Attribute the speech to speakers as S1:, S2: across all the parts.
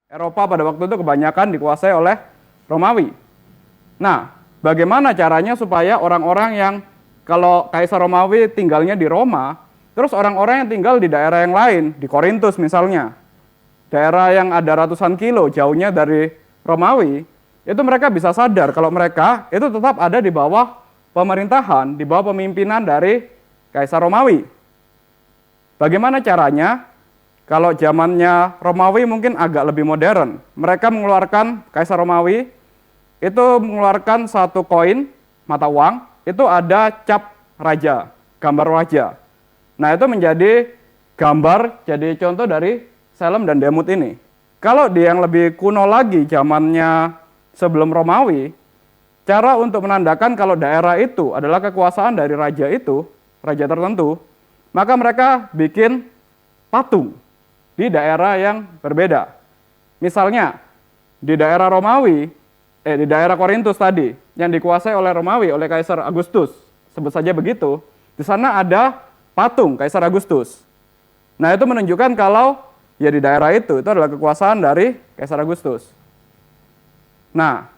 S1: Eropa pada waktu itu kebanyakan dikuasai oleh Romawi. Nah, bagaimana caranya supaya orang-orang yang kalau Kaisar Romawi tinggalnya di Roma, terus orang-orang yang tinggal di daerah yang lain, di Korintus misalnya, daerah yang ada ratusan kilo jauhnya dari Romawi, itu mereka bisa sadar kalau mereka itu tetap ada di bawah pemerintahan, di bawah pemimpinan dari Kaisar Romawi. Bagaimana caranya? Kalau zamannya Romawi mungkin agak lebih modern. Mereka mengeluarkan, Kaisar Romawi itu mengeluarkan satu koin mata uang, itu ada cap raja, gambar raja. Nah, itu menjadi gambar, jadi contoh dari Salem dan Demut ini. Kalau di yang lebih kuno lagi, zamannya sebelum Romawi, cara untuk menandakan kalau daerah itu adalah kekuasaan dari raja itu, raja tertentu, maka mereka bikin patung di daerah yang berbeda. Misalnya, di daerah Romawi, di daerah Korintus tadi, yang dikuasai oleh Romawi, oleh Kaisar Agustus, sebut saja begitu, di sana ada patung Kaisar Agustus. Nah, itu menunjukkan kalau ya di daerah itu adalah kekuasaan dari Kaisar Agustus. Nah,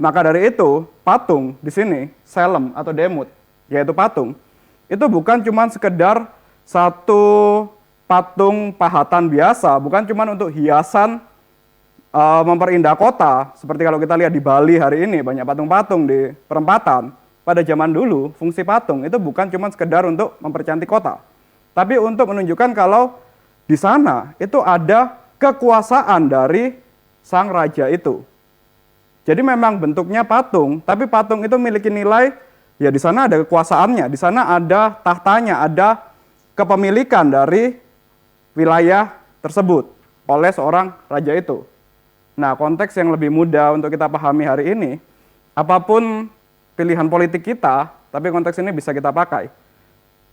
S1: maka dari itu, patung di sini, Salem atau Demut, yaitu patung, itu bukan cuma sekedar satu patung pahatan biasa, bukan cuma untuk hiasan memperindah kota, seperti kalau kita lihat di Bali hari ini, banyak patung-patung di perempatan. Pada zaman dulu, fungsi patung itu bukan cuma sekedar untuk mempercantik kota, tapi untuk menunjukkan kalau di sana itu ada kekuasaan dari sang raja itu. Jadi memang bentuknya patung, tapi patung itu memiliki nilai, ya di sana ada kekuasaannya, di sana ada tahtanya, ada kepemilikan dari wilayah tersebut oleh seorang raja itu. Nah, konteks yang lebih mudah untuk kita pahami hari ini, apapun pilihan politik kita, tapi konteks ini bisa kita pakai.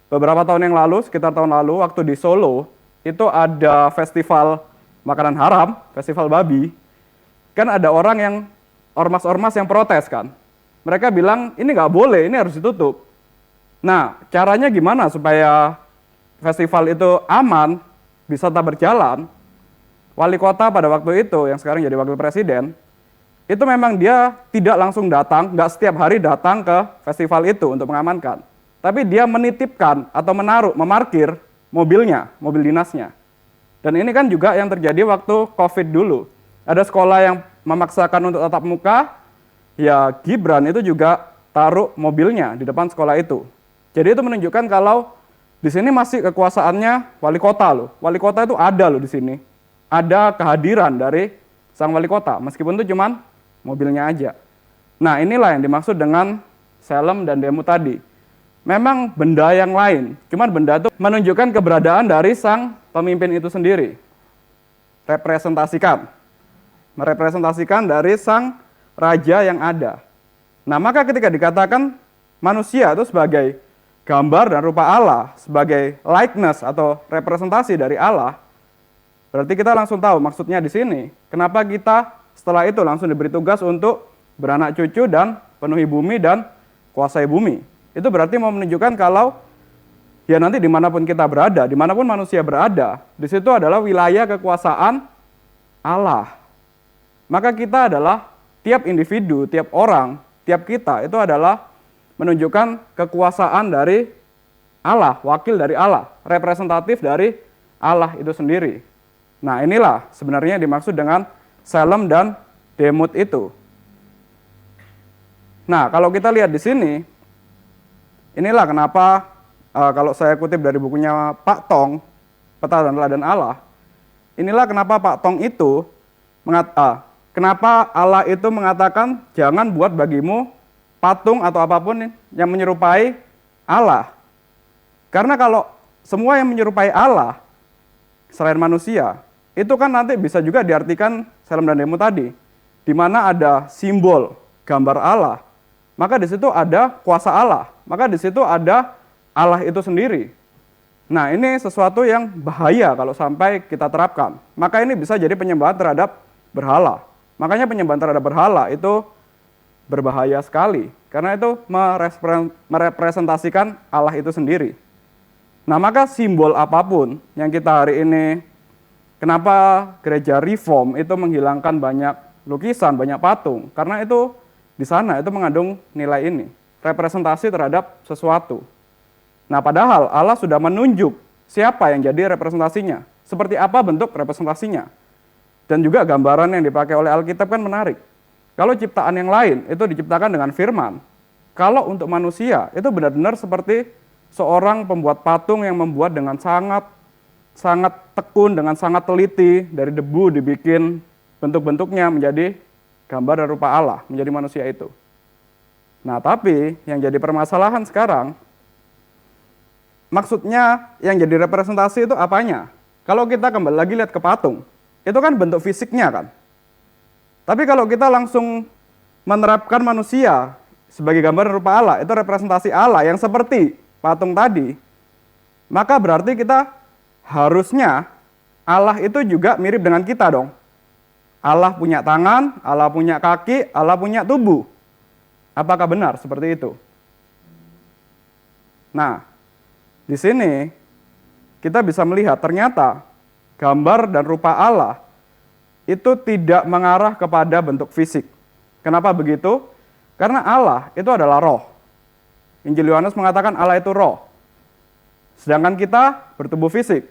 S1: Beberapa tahun yang lalu, sekitar tahun lalu, waktu di Solo, itu ada festival makanan haram, festival babi. Kan ada orang yang, ormas-ormas yang protes kan. Mereka bilang, ini nggak boleh, ini harus ditutup. Nah, caranya gimana supaya festival itu aman, bisa tetap berjalan? Wali kota pada waktu itu, yang sekarang jadi wakil presiden, itu memang dia tidak langsung datang, nggak setiap hari datang ke festival itu untuk mengamankan. Tapi dia menitipkan atau memarkir mobilnya, mobil dinasnya. Dan ini kan juga yang terjadi waktu COVID dulu. Ada sekolah yang memaksakan untuk tatap muka, ya Gibran itu juga taruh mobilnya di depan sekolah itu. Jadi itu menunjukkan kalau di sini masih kekuasaannya wali kota loh. Wali kota itu ada loh di sini. Ada kehadiran dari sang wali kota, meskipun itu cuman mobilnya aja. Nah, inilah yang dimaksud dengan Salem dan Demut tadi. Memang benda yang lain, cuman benda itu menunjukkan keberadaan dari sang pemimpin itu sendiri. Merepresentasikan dari sang raja yang ada. Nah, maka ketika dikatakan manusia itu sebagai gambar dan rupa Allah, sebagai likeness atau representasi dari Allah, berarti kita langsung tahu maksudnya di sini. Kenapa kita setelah itu langsung diberi tugas untuk beranak cucu dan penuhi bumi dan kuasai bumi. Itu berarti mau menunjukkan kalau ya nanti dimanapun kita berada, dimanapun manusia berada, di situ adalah wilayah kekuasaan Allah. Maka kita adalah tiap individu, tiap orang, tiap kita itu adalah menunjukkan kekuasaan dari Allah, wakil dari Allah, representatif dari Allah itu sendiri. Nah, inilah sebenarnya dimaksud dengan Salem dan Demut itu. Nah, kalau kita lihat di sini, inilah kenapa kalau saya kutip dari bukunya Pak Tong, Peta dan Teladan Allah, inilah kenapa Pak Tong itu kenapa Allah itu mengatakan jangan buat bagimu patung atau apapun yang menyerupai Allah. Karena kalau semua yang menyerupai Allah selain manusia, itu kan nanti bisa juga diartikan Salem dan Demut tadi, di mana ada simbol gambar Allah, maka di situ ada kuasa Allah, maka di situ ada Allah itu sendiri. Nah, ini sesuatu yang bahaya kalau sampai kita terapkan. Maka ini bisa jadi penyembahan terhadap berhala. Makanya penyembahan terhadap berhala itu berbahaya sekali, karena itu merepresentasikan Allah itu sendiri. Nah, maka simbol apapun yang kita hari ini Kenapa gereja Reform itu menghilangkan banyak lukisan, banyak patung? Karena itu di sana itu mengandung nilai ini, representasi terhadap sesuatu. Nah, padahal Allah sudah menunjuk siapa yang jadi representasinya, seperti apa bentuk representasinya. Dan juga gambaran yang dipakai oleh Alkitab kan menarik. Kalau ciptaan yang lain itu diciptakan dengan firman, kalau untuk manusia itu benar-benar seperti seorang pembuat patung yang membuat dengan sangat tekun, dengan sangat teliti, dari debu dibikin bentuk-bentuknya menjadi gambar dan rupa Allah, menjadi manusia itu. Nah, tapi yang jadi permasalahan sekarang, maksudnya yang jadi representasi itu apanya? Kalau kita kembali lagi lihat ke patung, itu kan bentuk fisiknya kan. Tapi kalau kita langsung menerapkan manusia sebagai gambar dan rupa Allah, itu representasi Allah yang seperti patung tadi, maka berarti kita harusnya Allah itu juga mirip dengan kita dong. Allah punya tangan, Allah punya kaki, Allah punya tubuh. Apakah benar seperti itu? Nah, di sini kita bisa melihat ternyata gambar dan rupa Allah itu tidak mengarah kepada bentuk fisik. Kenapa begitu? Karena Allah itu adalah roh. Injil Yohanes mengatakan Allah itu roh. Sedangkan kita bertubuh fisik.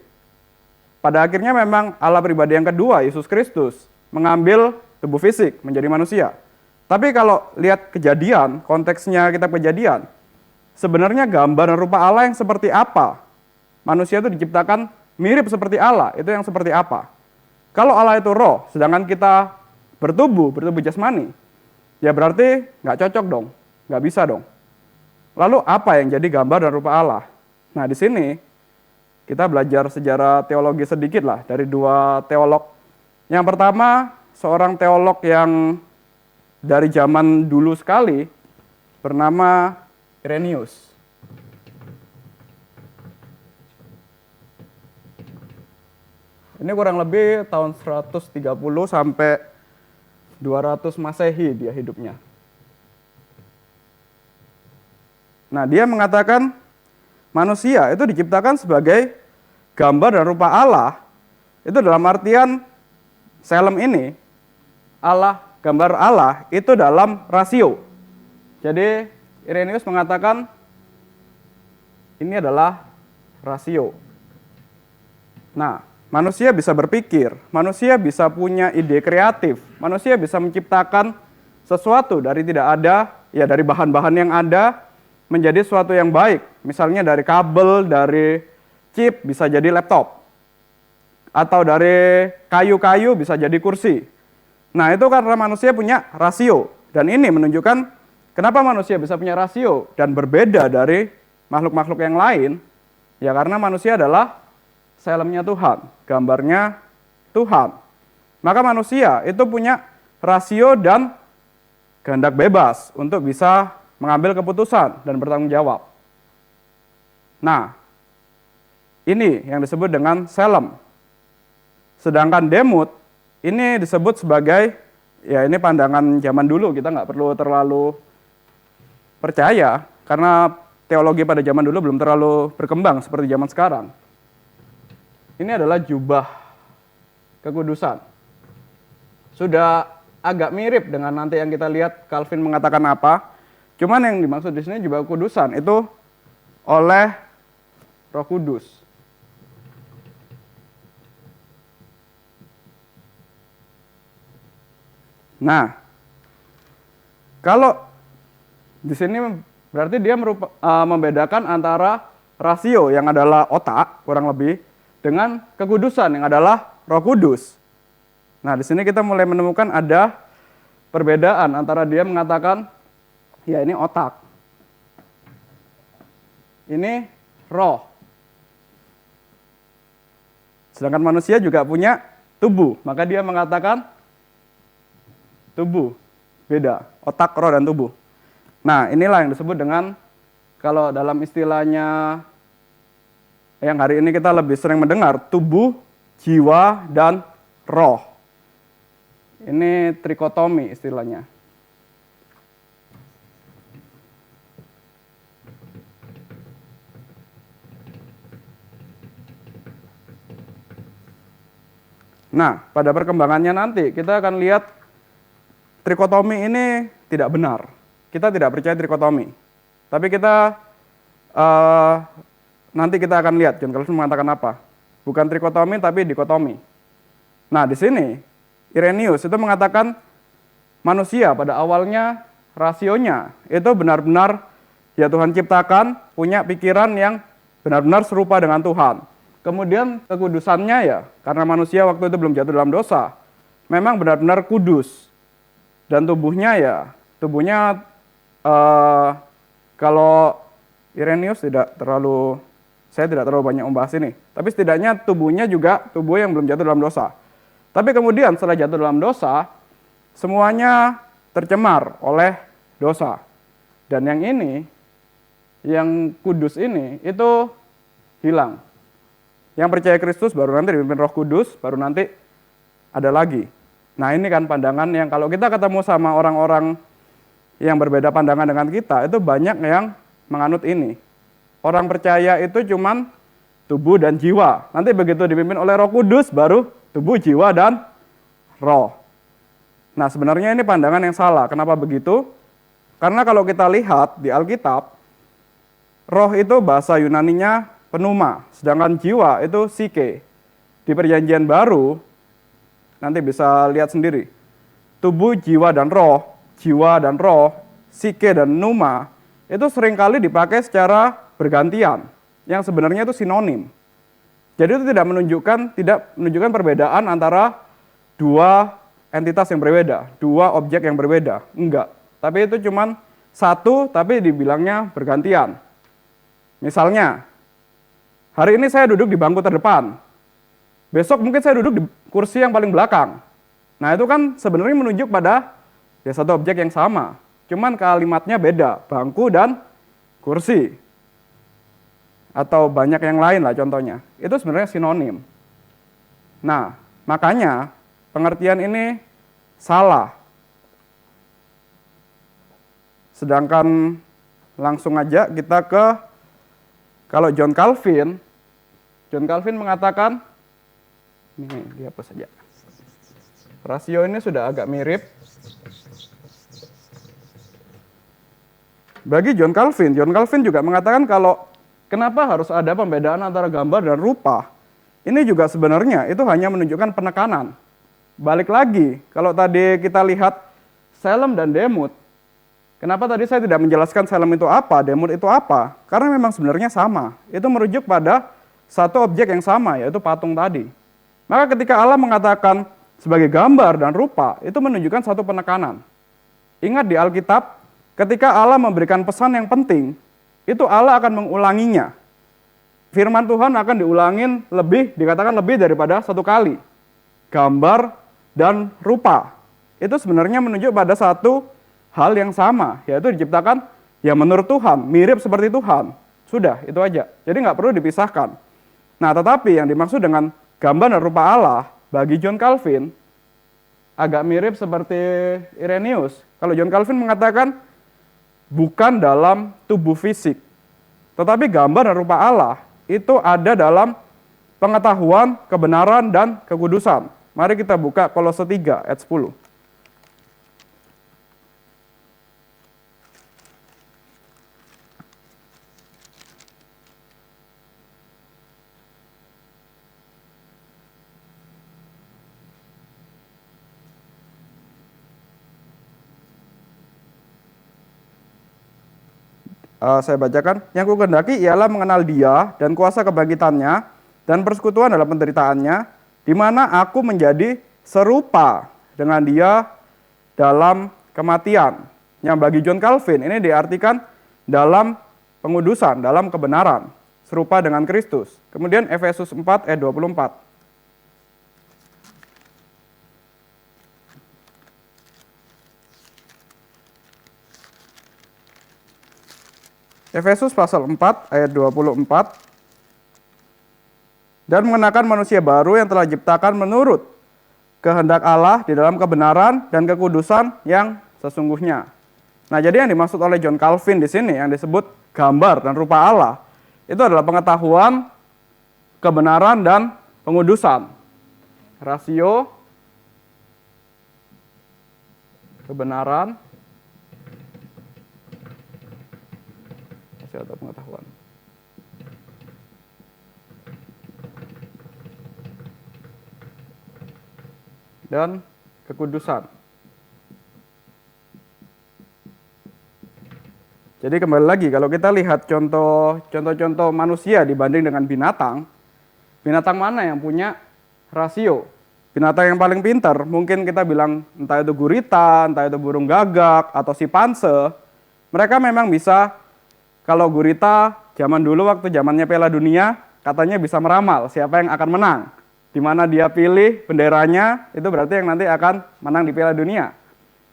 S1: Pada akhirnya memang Allah pribadi yang kedua, Yesus Kristus, mengambil tubuh fisik menjadi manusia. Tapi kalau lihat kejadian, konteksnya kitab Kejadian, sebenarnya gambar dan rupa Allah yang seperti apa? Manusia itu diciptakan mirip seperti Allah, itu yang seperti apa? Kalau Allah itu roh, sedangkan kita bertubuh jasmani, ya berarti nggak cocok dong, nggak bisa dong. Lalu apa yang jadi gambar dan rupa Allah? Nah, di sini kita belajar sejarah teologi sedikit lah dari dua teolog. Yang pertama, seorang teolog yang dari zaman dulu sekali bernama Irenaeus. Ini kurang lebih tahun 130 sampai 200 Masehi dia hidupnya. Nah, dia mengatakan manusia itu diciptakan sebagai gambar dan rupa Allah. Itu dalam artian Selem ini, Allah, gambar Allah itu dalam rasio. Jadi Irenaeus mengatakan ini adalah rasio. Nah, manusia bisa berpikir, manusia bisa punya ide kreatif, manusia bisa menciptakan sesuatu dari tidak ada, ya dari bahan-bahan yang ada, menjadi sesuatu yang baik. Misalnya dari kabel, dari chip bisa jadi laptop. Atau dari kayu-kayu bisa jadi kursi. Nah, itu karena manusia punya rasio. Dan ini menunjukkan kenapa manusia bisa punya rasio dan berbeda dari makhluk-makhluk yang lain. Ya karena manusia adalah Selemnya Tuhan, gambarnya Tuhan. Maka manusia itu punya rasio dan kehendak bebas untuk bisa mengambil keputusan dan bertanggung jawab. Nah, ini yang disebut dengan Selem. Sedangkan Demut ini disebut sebagai, ya ini pandangan zaman dulu, kita nggak perlu terlalu percaya, karena teologi pada zaman dulu belum terlalu berkembang seperti zaman sekarang. Ini adalah jubah kekudusan. Sudah agak mirip dengan nanti yang kita lihat Calvin mengatakan apa. Cuman yang dimaksud di sini jubah kekudusan itu oleh Roh Kudus. Nah, kalau di sini berarti dia membedakan antara rasio yang adalah otak kurang lebih dengan kekudusan yang adalah Roh Kudus. Nah, di sini kita mulai menemukan ada perbedaan antara dia mengatakan, ya ini otak, ini roh. Sedangkan manusia juga punya tubuh, maka dia mengatakan tubuh, beda, otak, roh, dan tubuh. Nah, inilah yang disebut dengan, kalau dalam istilahnya yang hari ini kita lebih sering mendengar, tubuh, jiwa, dan roh. Ini trikotomi istilahnya. Nah, pada perkembangannya nanti kita akan lihat trikotomi ini tidak benar. Kita tidak percaya trikotomi. Tapi kita nanti kita akan lihat John Calvin mengatakan apa. Bukan trikotomi tapi dikotomi. Nah, di sini Irenaeus itu mengatakan manusia pada awalnya rasionya itu benar-benar ya Tuhan ciptakan, punya pikiran yang benar-benar serupa dengan Tuhan. Kemudian kekudusannya ya, karena manusia waktu itu belum jatuh dalam dosa, memang benar-benar kudus. Dan tubuhnya kalau Irenaeus saya tidak terlalu banyak membahas ini. Tapi setidaknya tubuhnya juga tubuh yang belum jatuh dalam dosa. Tapi kemudian setelah jatuh dalam dosa, semuanya tercemar oleh dosa. Dan yang ini, yang kudus ini, itu hilang. Yang percaya Kristus baru nanti dipimpin Roh Kudus, baru nanti ada lagi. Nah ini kan pandangan yang kalau kita ketemu sama orang-orang yang berbeda pandangan dengan kita, itu banyak yang menganut ini. Orang percaya itu cuman tubuh dan jiwa. Nanti begitu dipimpin oleh Roh Kudus, baru tubuh, jiwa, dan roh. Nah sebenarnya ini pandangan yang salah. Kenapa begitu? Karena kalau kita lihat di Alkitab, roh itu bahasa Yunaninya pneuma, sedangkan jiwa itu psyche. Di perjanjian baru, nanti bisa lihat sendiri. Tubuh, jiwa, dan roh, psyche dan pneuma, itu seringkali dipakai secara bergantian, yang sebenarnya itu sinonim. Jadi itu tidak menunjukkan perbedaan antara dua entitas yang berbeda, dua objek yang berbeda. Enggak. Tapi itu cuman satu, tapi dibilangnya bergantian. Misalnya, hari ini saya duduk di bangku terdepan. Besok mungkin saya duduk di kursi yang paling belakang. Nah itu kan sebenarnya menunjuk pada ya satu objek yang sama. Cuman kalimatnya beda, bangku dan kursi. Atau banyak yang lain lah contohnya. Itu sebenarnya sinonim. Nah makanya pengertian ini salah. Sedangkan langsung aja kita kalau John Calvin mengatakan, ini dihapus saja. Rasio ini sudah agak mirip. Bagi John Calvin juga mengatakan kalau kenapa harus ada pembedaan antara gambar dan rupa. Ini juga sebenarnya itu hanya menunjukkan penekanan. Balik lagi, kalau tadi kita lihat Selem dan Demut, kenapa tadi saya tidak menjelaskan Selem itu apa, Demut itu apa? Karena memang sebenarnya sama. Itu merujuk pada satu objek yang sama, yaitu patung tadi. Maka ketika Allah mengatakan sebagai gambar dan rupa, itu menunjukkan satu penekanan. Ingat di Alkitab, ketika Allah memberikan pesan yang penting, itu Allah akan mengulanginya. Firman Tuhan akan dikatakan lebih daripada satu kali. Gambar dan rupa. Itu sebenarnya menunjuk pada satu hal yang sama, yaitu diciptakan ya menurut Tuhan, mirip seperti Tuhan. Sudah, itu aja. Jadi nggak perlu dipisahkan. Nah, tetapi yang dimaksud dengan gambar dan rupa Allah, bagi John Calvin, agak mirip seperti Irenaeus. Kalau John Calvin mengatakan, bukan dalam tubuh fisik, tetapi gambar dan rupa Allah, itu ada dalam pengetahuan, kebenaran, dan kekudusan. Mari kita buka Kolose 3 ayat 10. Saya bacakan, yang kukehendaki ialah mengenal Dia dan kuasa kebangkitannya dan persekutuan dalam penderitaannya, di mana aku menjadi serupa dengan Dia dalam kematian. Yang bagi John Calvin ini diartikan dalam pengudusan, dalam kebenaran, serupa dengan Kristus. Kemudian Efesus 4 ayat 24. Efesus pasal 4 ayat 24. Dan mengenakan manusia baru yang telah diciptakan menurut kehendak Allah di dalam kebenaran dan kekudusan yang sesungguhnya. Nah, jadi yang dimaksud oleh John Calvin di sini yang disebut gambar dan rupa Allah itu adalah pengetahuan, kebenaran dan pengudusan. rasio kebenaran atau pengetahuan. Dan kekudusan. Jadi kembali lagi, kalau kita lihat contoh-contoh manusia dibanding dengan binatang, binatang mana yang punya rasio? Binatang yang paling pintar, mungkin kita bilang entah itu gurita, entah itu burung gagak, atau simpanse. Mereka memang bisa, kalau gurita zaman dulu waktu zamannya Piala Dunia, katanya bisa meramal siapa yang akan menang. Di mana dia pilih benderanya, itu berarti yang nanti akan menang di Piala Dunia.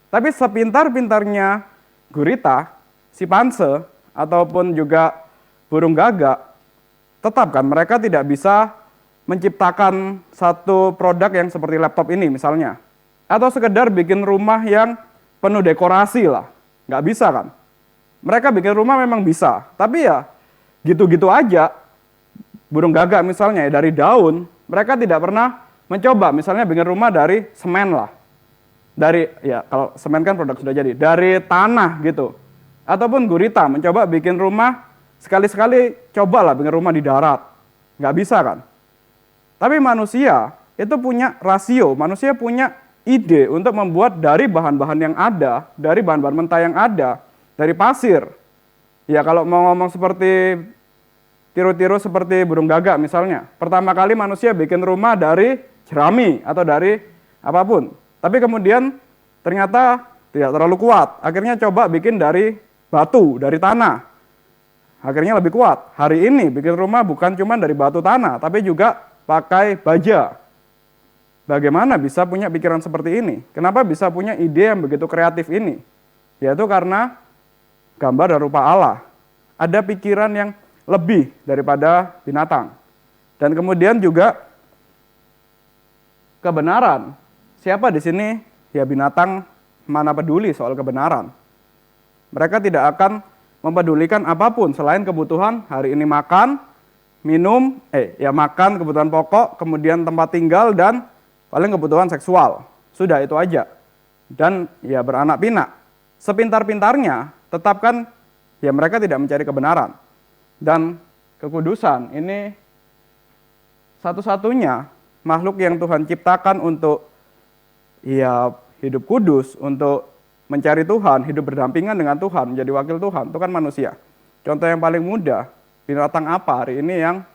S1: Tapi sepintar-pintarnya gurita, simpanse, ataupun juga burung gagak, tetap kan mereka tidak bisa menciptakan satu produk yang seperti laptop ini misalnya. Atau sekedar bikin rumah yang penuh dekorasi lah. Nggak bisa kan. Mereka bikin rumah memang bisa, tapi ya gitu-gitu aja. Burung gagak misalnya ya, dari daun, mereka tidak pernah mencoba misalnya bikin rumah dari semen lah. Dari, ya kalau semen kan produk sudah jadi, dari tanah gitu. Ataupun gurita mencoba bikin rumah, sekali-sekali cobalah bikin rumah di darat. Nggak bisa kan. Tapi manusia itu punya rasio, manusia punya ide untuk membuat dari bahan-bahan yang ada, dari bahan-bahan mentah yang ada, dari pasir. Ya kalau mau ngomong seperti tiru-tiru seperti burung gagak misalnya. Pertama kali manusia bikin rumah dari jerami atau dari apapun. Tapi kemudian ternyata tidak terlalu kuat. Akhirnya coba bikin dari batu, dari tanah. Akhirnya lebih kuat. Hari ini bikin rumah bukan cuma dari batu tanah, tapi juga pakai baja. Bagaimana bisa punya pikiran seperti ini? Kenapa bisa punya ide yang begitu kreatif ini? Yaitu karena gambar dan rupa Allah. Ada pikiran yang lebih daripada binatang. Dan kemudian juga kebenaran. Siapa di sini? Ya binatang mana peduli soal kebenaran. Mereka tidak akan mempedulikan apapun selain kebutuhan hari ini makan, minum, makan kebutuhan pokok, kemudian tempat tinggal dan paling kebutuhan seksual. Sudah itu aja. Dan ya beranak pinak. Sepintar-pintarnya tetapkan ya mereka tidak mencari kebenaran. Dan kekudusan ini satu-satunya makhluk yang Tuhan ciptakan untuk ya hidup kudus, untuk mencari Tuhan, hidup berdampingan dengan Tuhan, menjadi wakil Tuhan, itu kan manusia. Contoh yang paling mudah, binatang apa hari ini yang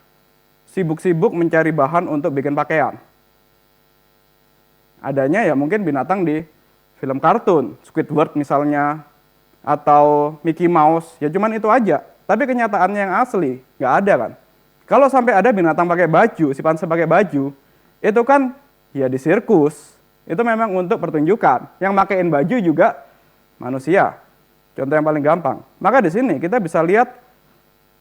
S1: sibuk-sibuk mencari bahan untuk bikin pakaian? Adanya ya mungkin binatang di film kartun, Squidward misalnya, atau Mickey Mouse, ya cuman itu aja. Tapi kenyataannya yang asli, nggak ada kan. Kalau sampai ada binatang pakai baju, simpanse pakai baju, itu kan ya di sirkus, itu memang untuk pertunjukan. Yang makein baju juga manusia. Contoh yang paling gampang. Maka di sini kita bisa lihat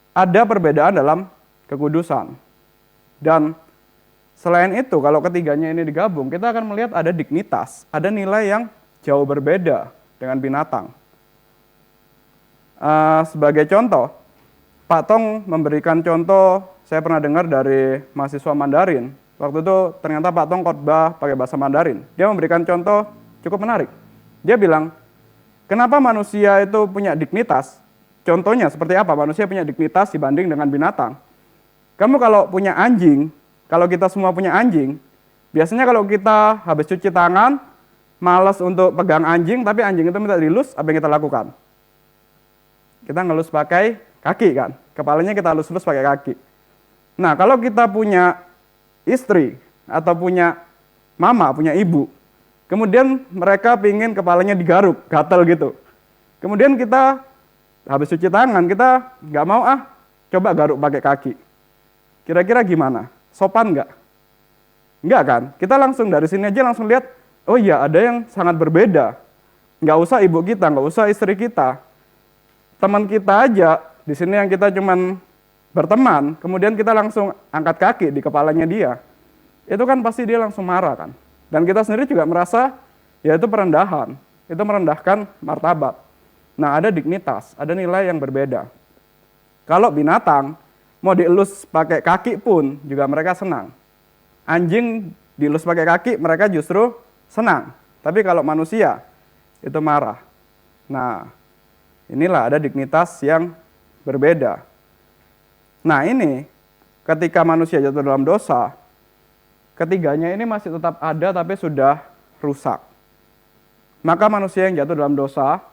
S1: ada perbedaan dalam kekudusan. Dan selain itu, kalau ketiganya ini digabung, kita akan melihat ada dignitas, ada nilai yang jauh berbeda dengan binatang. Sebagai contoh, Pak Tong memberikan contoh, saya pernah dengar dari mahasiswa Mandarin. Waktu itu ternyata Pak Tong khotbah pakai bahasa Mandarin. Dia memberikan contoh cukup menarik. Dia bilang, kenapa manusia itu punya dignitas? Contohnya seperti apa manusia punya dignitas dibanding dengan binatang? Kamu kalau punya anjing, kalau kita semua punya anjing, biasanya kalau kita habis cuci tangan, malas untuk pegang anjing, tapi anjing itu minta dilus, apa yang kita lakukan? Kita ngelus pakai kaki kan, kepalanya kita lus-lus pakai kaki. Nah kalau kita punya istri, atau punya mama, punya ibu, kemudian mereka pingin kepalanya digaruk, gatel gitu. Kemudian kita habis cuci tangan, kita nggak mau coba garuk pakai kaki. Kira-kira gimana? Sopan nggak? Nggak kan? Kita langsung dari sini aja langsung lihat, oh iya ada yang sangat berbeda. Nggak usah ibu kita, nggak usah istri kita. Teman kita aja, di sini yang kita cuman berteman, kemudian kita langsung angkat kaki di kepalanya dia. Itu kan pasti dia langsung marah kan. Dan kita sendiri juga merasa, ya itu perendahan. Itu merendahkan martabat. Nah ada dignitas, ada nilai yang berbeda. Kalau binatang, mau dielus pakai kaki pun juga mereka senang. Anjing dielus pakai kaki, mereka justru senang. Tapi kalau manusia, itu marah. Nah, inilah ada dignitas yang berbeda. Nah ini, ketika manusia jatuh dalam dosa, ketiganya ini masih tetap ada tapi sudah rusak. Maka manusia yang jatuh dalam dosa,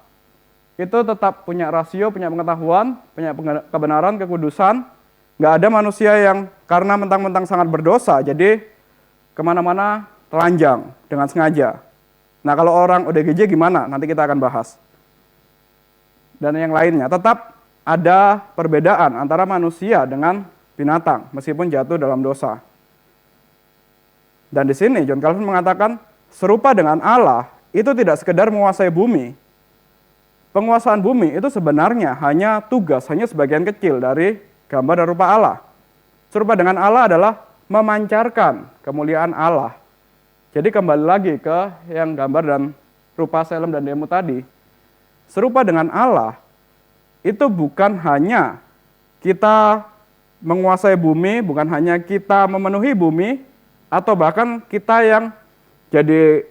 S1: itu tetap punya rasio, punya pengetahuan, punya kebenaran, kekudusan. Nggak ada manusia yang karena mentang-mentang sangat berdosa, jadi kemana-mana telanjang dengan sengaja. Nah kalau orang ODGJ gimana? Nanti kita akan bahas. Dan yang lainnya, tetap ada perbedaan antara manusia dengan binatang, meskipun jatuh dalam dosa. Dan di sini John Calvin mengatakan, serupa dengan Allah, itu tidak sekedar menguasai bumi. Penguasaan bumi itu sebenarnya hanya tugas, hanya sebagian kecil dari gambar dan rupa Allah. Serupa dengan Allah adalah memancarkan kemuliaan Allah. Jadi kembali lagi ke yang gambar dan rupa Selem dan Demu tadi. Serupa dengan Allah, itu bukan hanya kita menguasai bumi, bukan hanya kita memenuhi bumi, atau bahkan kita yang jadi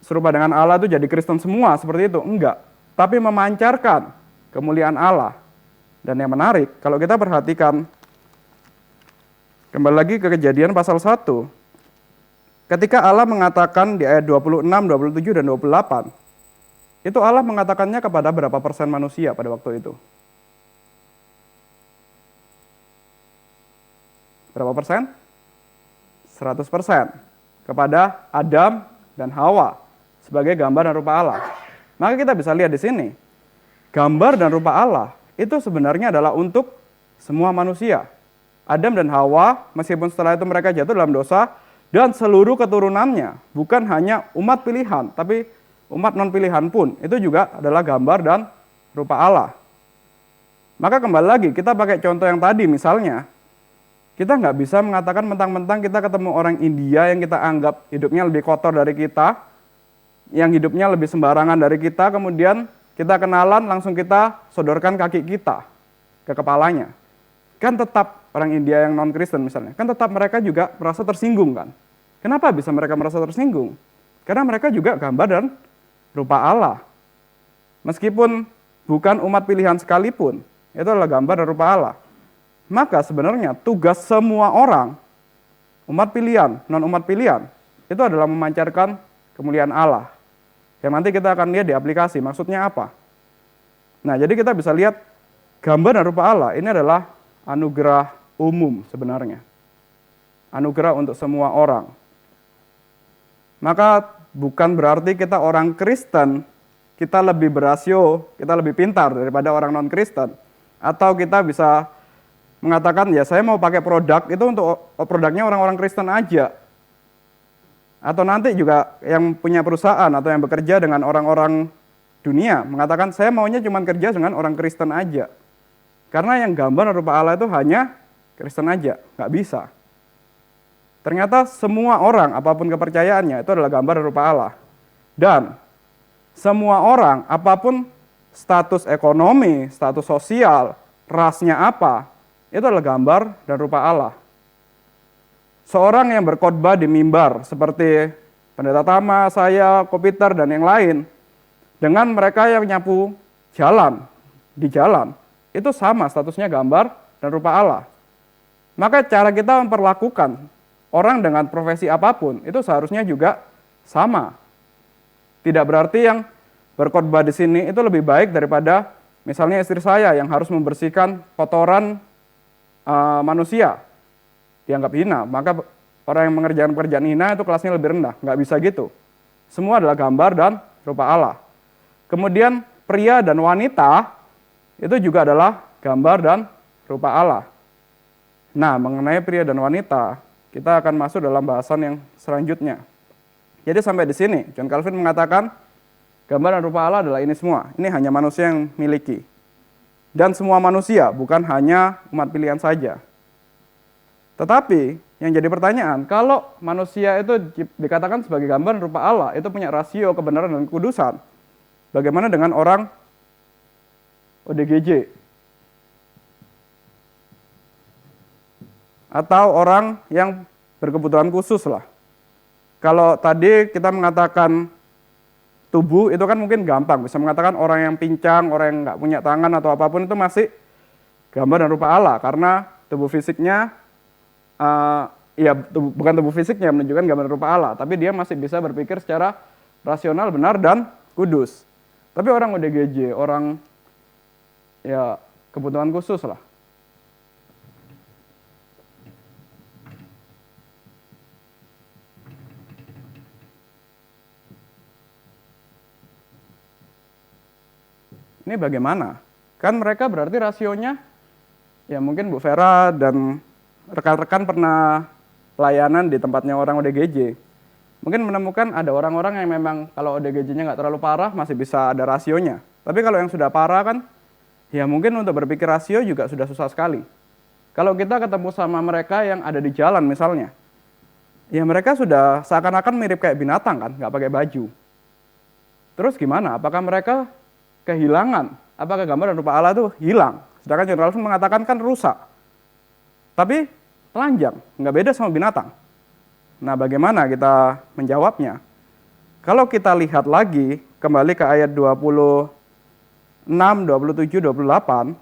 S1: serupa dengan Allah itu jadi Kristen semua, seperti itu. Enggak. Tapi memancarkan kemuliaan Allah. Dan yang menarik, kalau kita perhatikan, kembali lagi ke Kejadian pasal 1, ketika Allah mengatakan di ayat 26, 27, dan 28, itu Allah mengatakannya kepada berapa persen manusia pada waktu itu? Berapa persen? 100%. Kepada Adam dan Hawa sebagai gambar dan rupa Allah. Maka kita bisa lihat di sini, gambar dan rupa Allah itu sebenarnya adalah untuk semua manusia. Adam dan Hawa, meskipun setelah itu mereka jatuh dalam dosa, dan seluruh keturunannya, bukan hanya umat pilihan, tapi umat non-pilihan pun, itu juga adalah gambar dan rupa Allah. Maka kembali lagi, kita pakai contoh yang tadi misalnya, kita nggak bisa mengatakan mentang-mentang kita ketemu orang India yang kita anggap hidupnya lebih kotor dari kita, yang hidupnya lebih sembarangan dari kita, kemudian kita kenalan, langsung kita sodorkan kaki kita ke kepalanya. Kan tetap orang India yang non-Kristen misalnya, kan tetap mereka juga merasa tersinggung kan. Kenapa bisa mereka merasa tersinggung? Karena mereka juga gambar dan rupa Allah. Meskipun bukan umat pilihan sekalipun, itu adalah gambar dan rupa Allah. Maka sebenarnya tugas semua orang, umat pilihan, non-umat pilihan, itu adalah memancarkan kemuliaan Allah. Yang nanti kita akan lihat di aplikasi, maksudnya apa? Nah, jadi kita bisa lihat gambar dan rupa Allah ini adalah anugerah umum sebenarnya. Anugerah untuk semua orang. Maka bukan berarti kita orang Kristen, kita lebih berasio, kita lebih pintar daripada orang non-Kristen. Atau kita bisa mengatakan, ya saya mau pakai produk, itu untuk produknya orang-orang Kristen aja. Atau nanti juga yang punya perusahaan atau yang bekerja dengan orang-orang dunia mengatakan saya maunya cuma kerja dengan orang Kristen aja. Karena yang gambar rupa Allah itu hanya Kristen aja, nggak bisa. Ternyata semua orang apapun kepercayaannya itu adalah gambar rupa Allah. Dan semua orang apapun status ekonomi, status sosial, rasnya apa, itu adalah gambar dan rupa Allah. Seorang yang berkhotbah di mimbar seperti Pendeta Tama, saya, Kopiter, dan yang lain, dengan mereka yang nyapu jalan, di jalan, itu sama statusnya gambar dan rupa Allah. Maka cara kita memperlakukan orang dengan profesi apapun, itu seharusnya juga sama. Tidak berarti yang berkhotbah di sini itu lebih baik daripada misalnya istri saya yang harus membersihkan kotoran manusia. Dianggap hina, maka orang yang mengerjakan pekerjaan hina itu kelasnya lebih rendah. Nggak bisa gitu. Semua adalah gambar dan rupa Allah. Kemudian pria dan wanita itu juga adalah gambar dan rupa Allah. Nah, mengenai pria dan wanita, kita akan masuk dalam bahasan yang selanjutnya. Jadi sampai di sini, John Calvin mengatakan gambar dan rupa Allah adalah ini semua. Ini hanya manusia yang miliki. Dan semua manusia, bukan hanya umat pilihan saja. Tetapi yang jadi pertanyaan, kalau manusia itu dikatakan sebagai gambar rupa Allah, itu punya rasio kebenaran dan kekudusan. Bagaimana dengan orang ODGJ? Atau orang yang berkebutuhan khusus lah. Kalau tadi kita mengatakan tubuh itu kan mungkin gampang, bisa mengatakan orang yang pincang, orang yang nggak punya tangan atau apapun itu masih gambar dan rupa Allah, karena tubuh fisiknya, bukan tubuh fisiknya menunjukkan gambar dan rupa Allah, tapi dia masih bisa berpikir secara rasional, benar, dan kudus. Tapi orang ODGJ, orang ya kebutuhan khusus lah. Ini bagaimana? Kan mereka berarti rasionya, ya mungkin Bu Vera dan rekan-rekan pernah pelayanan di tempatnya orang ODGJ. Mungkin menemukan ada orang-orang yang memang kalau ODGJ-nya nggak terlalu parah masih bisa ada rasionya. Tapi kalau yang sudah parah kan, ya mungkin untuk berpikir rasio juga sudah susah sekali. Kalau kita ketemu sama mereka yang ada di jalan misalnya, ya mereka sudah seakan-akan mirip kayak binatang kan, nggak pakai baju. Terus gimana? Apakah mereka kehilangan? Apakah gambar dan rupa Allah itu hilang? Sedangkan John Calvin mengatakan kan rusak. Tapi telanjang, nggak beda sama binatang. Nah, bagaimana kita menjawabnya? Kalau kita lihat lagi, kembali ke ayat 26, 27, 28,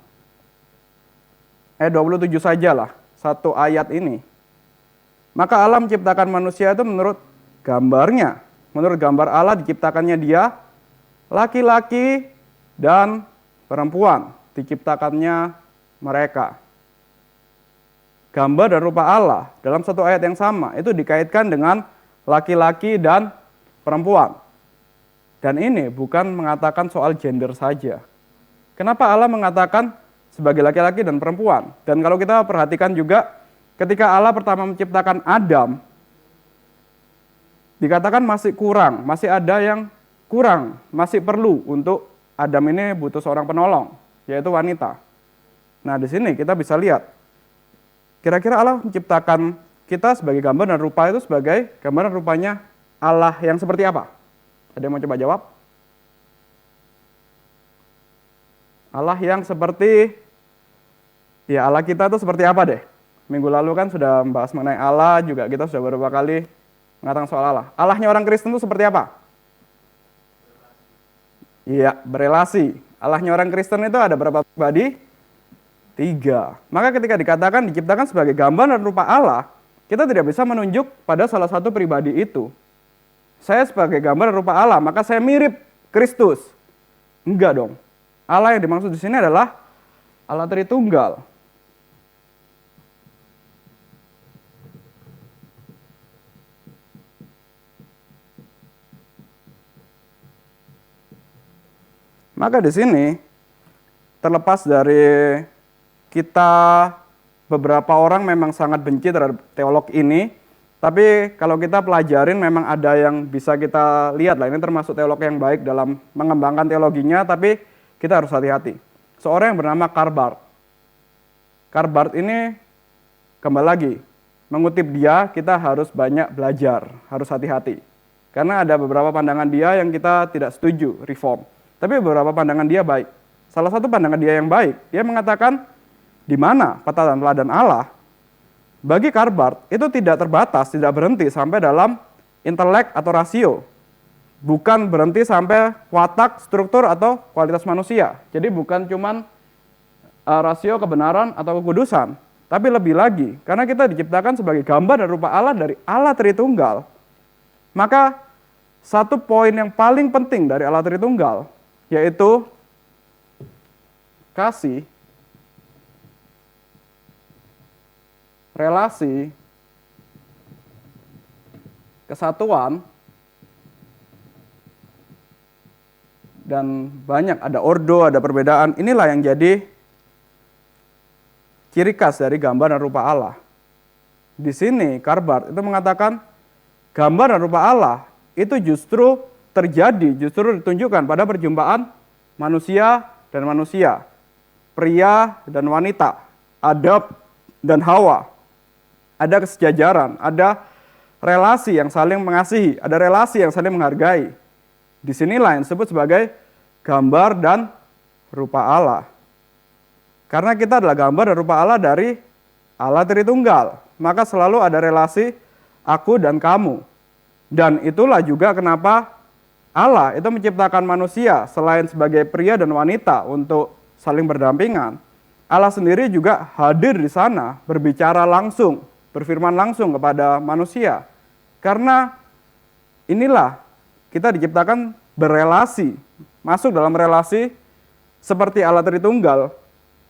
S1: 27 sajalah, satu ayat ini. Maka Allah menciptakan manusia itu menurut gambarnya. Menurut gambar Allah diciptakannya dia, laki-laki dan perempuan diciptakannya mereka. Gambar dan rupa Allah dalam satu ayat yang sama itu dikaitkan dengan laki-laki dan perempuan. Dan ini bukan mengatakan soal gender saja. Kenapa Allah mengatakan sebagai laki-laki dan perempuan? Dan kalau kita perhatikan juga ketika Allah pertama menciptakan Adam, dikatakan masih kurang, masih ada yang kurang, masih perlu untuk Adam ini butuh seorang penolong, yaitu wanita. Nah, di sini kita bisa lihat, kira-kira Allah menciptakan kita sebagai gambar dan rupa itu sebagai gambar dan rupanya Allah yang seperti apa? Ada yang mau coba jawab? Allah yang seperti, ya Allah kita itu seperti apa deh? Minggu lalu kan sudah membahas mengenai Allah, juga kita sudah beberapa kali mengatakan soal Allah. Allahnya orang Kristen itu seperti apa? Iya, berelasi. Allahnya orang Kristen itu ada berapa pribadi? 3. Maka ketika dikatakan diciptakan sebagai gambar dan rupa Allah, kita tidak bisa menunjuk pada salah satu pribadi itu. Saya sebagai gambar dan rupa Allah, maka saya mirip Kristus. Enggak dong. Allah yang dimaksud di sini adalah Allah Tritunggal. Maka di sini terlepas dari kita beberapa orang memang sangat benci terhadap teolog ini, tapi kalau kita pelajarin memang ada yang bisa kita lihat lah, ini termasuk teolog yang baik dalam mengembangkan teologinya, tapi kita harus hati-hati. Seorang yang bernama Karl Barth. Karl Barth ini kembali lagi, mengutip dia kita harus banyak belajar, harus hati-hati. Karena ada beberapa pandangan dia yang kita tidak setuju, reform. Tapi beberapa pandangan dia baik. Salah satu pandangan dia yang baik, dia mengatakan di mana peta dan teladan Allah, bagi Karl Barth itu tidak terbatas, tidak berhenti sampai dalam intelek atau rasio. Bukan berhenti sampai watak, struktur, atau kualitas manusia. Jadi bukan cuman rasio kebenaran atau kekudusan, tapi lebih lagi, karena kita diciptakan sebagai gambar dan rupa Allah dari Allah Tritunggal, maka satu poin yang paling penting dari Allah Tritunggal, yaitu kasih, relasi, kesatuan, dan banyak ada ordo, ada perbedaan. Inilah yang jadi ciri khas dari gambar dan rupa Allah. Di sini Karl Barth itu mengatakan gambar dan rupa Allah itu justru terjadi, justru ditunjukkan pada perjumpaan manusia dan manusia, pria dan wanita, Adam dan Hawa. Ada kesejajaran, ada relasi yang saling mengasihi, ada relasi yang saling menghargai. Disinilah yang disebut sebagai gambar dan rupa Allah. Karena kita adalah gambar dan rupa Allah dari Allah Tritunggal, maka selalu ada relasi aku dan kamu. Dan itulah juga kenapa Allah itu menciptakan manusia selain sebagai pria dan wanita untuk saling berdampingan. Allah sendiri juga hadir di sana, berbicara langsung, berfirman langsung kepada manusia. Karena inilah kita diciptakan berelasi, masuk dalam relasi seperti Allah Tritunggal.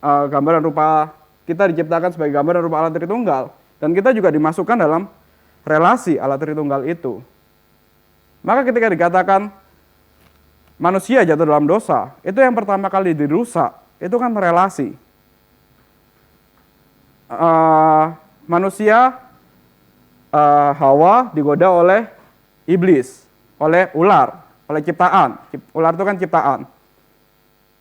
S1: Gambar dan rupa kita diciptakan sebagai gambar dan rupa Allah Tritunggal, dan kita juga dimasukkan dalam relasi Allah Tritunggal itu. Maka ketika dikatakan manusia jatuh dalam dosa, itu yang pertama kali dirusak, itu kan relasi. Manusia Hawa digoda oleh iblis, oleh ular, oleh ciptaan. Ular itu kan ciptaan.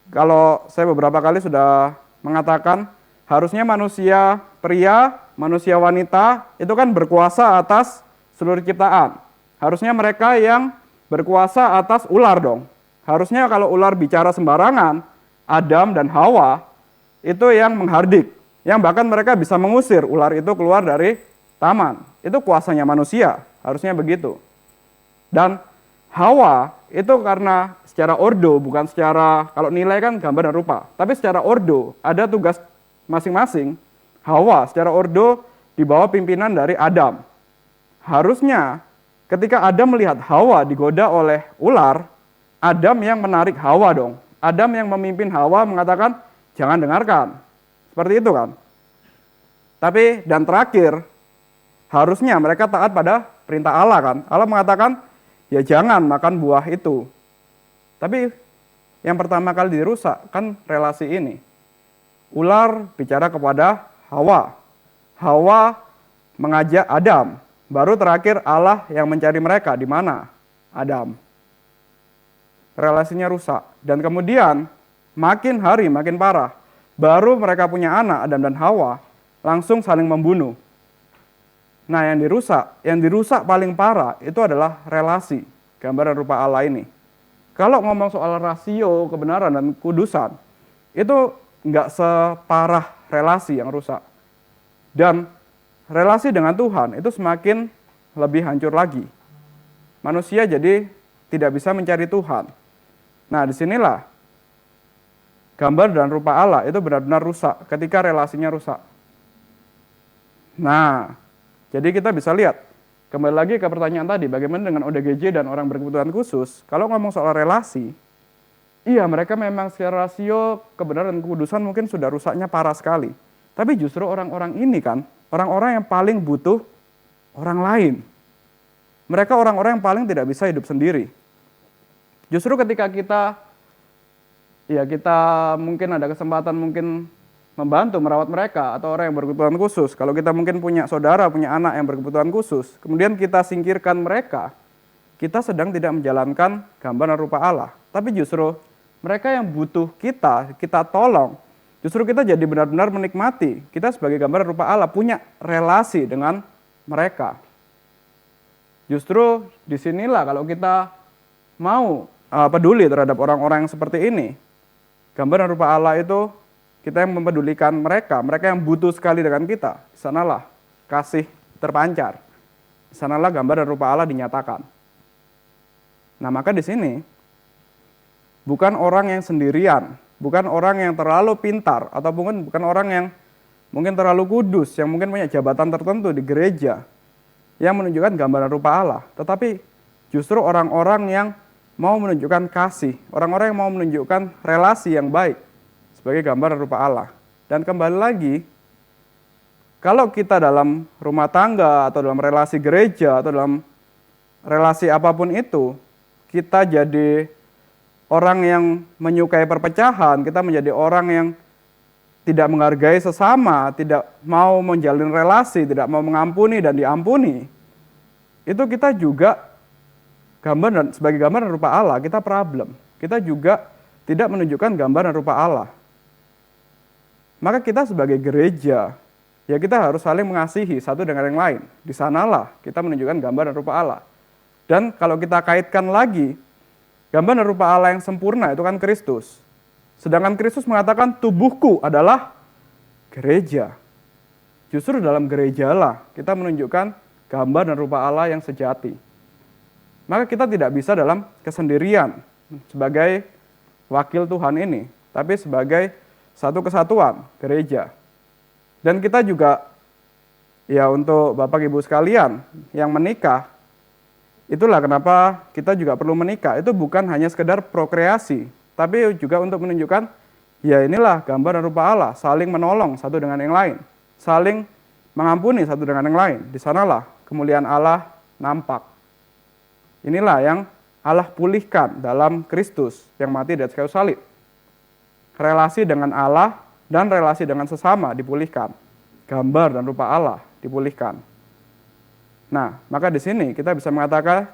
S1: Kalau saya beberapa kali sudah mengatakan, harusnya manusia pria, manusia wanita, itu kan berkuasa atas seluruh ciptaan. Harusnya mereka yang berkuasa atas ular dong. Harusnya kalau ular bicara sembarangan, Adam dan Hawa itu yang menghardik. Yang bahkan mereka bisa mengusir ular itu keluar dari taman. Itu kuasanya manusia, harusnya begitu. Dan Hawa itu karena secara ordo, bukan secara, kalau nilai kan gambar dan rupa. Tapi secara ordo, ada tugas masing-masing. Hawa secara ordo di bawah pimpinan dari Adam. Harusnya ketika Adam melihat Hawa digoda oleh ular, Adam yang menarik Hawa dong. Adam yang memimpin Hawa mengatakan, jangan dengarkan. Seperti itu kan. Tapi, dan terakhir, harusnya mereka taat pada perintah Allah kan. Allah mengatakan, ya jangan makan buah itu. Tapi, yang pertama kali dirusak kan relasi ini. Ular bicara kepada Hawa. Hawa mengajak Adam. Baru terakhir Allah yang mencari mereka. Di mana? Adam. Relasinya rusak. Dan kemudian makin hari makin parah. Baru mereka punya anak, Adam dan Hawa, langsung saling membunuh. Nah yang dirusak paling parah itu adalah relasi, gambar dan rupa Allah ini. Kalau ngomong soal rasio, kebenaran dan kudusan, itu nggak separah relasi yang rusak. Dan relasi dengan Tuhan itu semakin lebih hancur lagi. Manusia jadi tidak bisa mencari Tuhan. Nah disinilah gambar dan rupa Allah itu benar-benar rusak ketika relasinya rusak. Nah, jadi kita bisa lihat, kembali lagi ke pertanyaan tadi, bagaimana dengan ODGJ dan orang berkebutuhan khusus. Kalau ngomong soal relasi, iya mereka memang secara rasio, kebenaran dan kekudusan mungkin sudah rusaknya parah sekali. Tapi justru orang-orang ini kan, orang-orang yang paling butuh orang lain. Mereka orang-orang yang paling tidak bisa hidup sendiri. Justru ketika kita mungkin ada kesempatan mungkin membantu merawat mereka atau orang yang berkebutuhan khusus. Kalau kita mungkin punya saudara, punya anak yang berkebutuhan khusus, kemudian kita singkirkan mereka, kita sedang tidak menjalankan gambar dan rupa Allah. Tapi justru mereka yang butuh kita tolong. Justru kita jadi benar-benar menikmati. Kita sebagai gambar dan rupa Allah punya relasi dengan mereka. Justru disinilah kalau kita mau peduli terhadap orang-orang yang seperti ini, gambar dan rupa Allah itu kita yang mempedulikan mereka yang butuh sekali dengan kita. Di sanalah kasih terpancar. Di sanalah gambar dan rupa Allah dinyatakan. Nah, maka di sini bukan orang yang sendirian, bukan orang yang terlalu pintar atau bukan orang yang mungkin terlalu kudus, yang mungkin punya jabatan tertentu di gereja yang menunjukkan gambar dan rupa Allah, tetapi justru orang-orang yang mau menunjukkan kasih, orang-orang yang mau menunjukkan relasi yang baik sebagai gambar dan rupa Allah. Dan kembali lagi, kalau kita dalam rumah tangga atau dalam relasi gereja atau dalam relasi apapun itu, kita jadi orang yang menyukai perpecahan, kita menjadi orang yang tidak menghargai sesama, tidak mau menjalin relasi, tidak mau mengampuni dan diampuni, itu kita juga sebagai gambar dan rupa Allah, kita problem. Kita juga tidak menunjukkan gambar dan rupa Allah. Maka kita sebagai gereja, ya kita harus saling mengasihi satu dengan yang lain. Di sanalah kita menunjukkan gambar dan rupa Allah. Dan kalau kita kaitkan lagi, gambar dan rupa Allah yang sempurna itu kan Kristus. Sedangkan Kristus mengatakan tubuhku adalah gereja. Justru dalam gerejalah kita menunjukkan gambar dan rupa Allah yang sejati. maka kita tidak bisa dalam kesendirian sebagai wakil Tuhan ini, tapi sebagai satu kesatuan gereja. Dan kita juga, ya untuk Bapak Ibu sekalian yang menikah, itulah kenapa kita juga perlu menikah. Itu bukan hanya sekedar prokreasi, tapi juga untuk menunjukkan, ya inilah gambar dan rupa Allah, saling menolong satu dengan yang lain, saling mengampuni satu dengan yang lain. Di sanalah kemuliaan Allah nampak. Inilah yang Allah pulihkan dalam Kristus yang mati di atas kayu salib. Relasi dengan Allah dan relasi dengan sesama dipulihkan. Gambar dan rupa Allah dipulihkan. Nah, maka di sini kita bisa mengatakan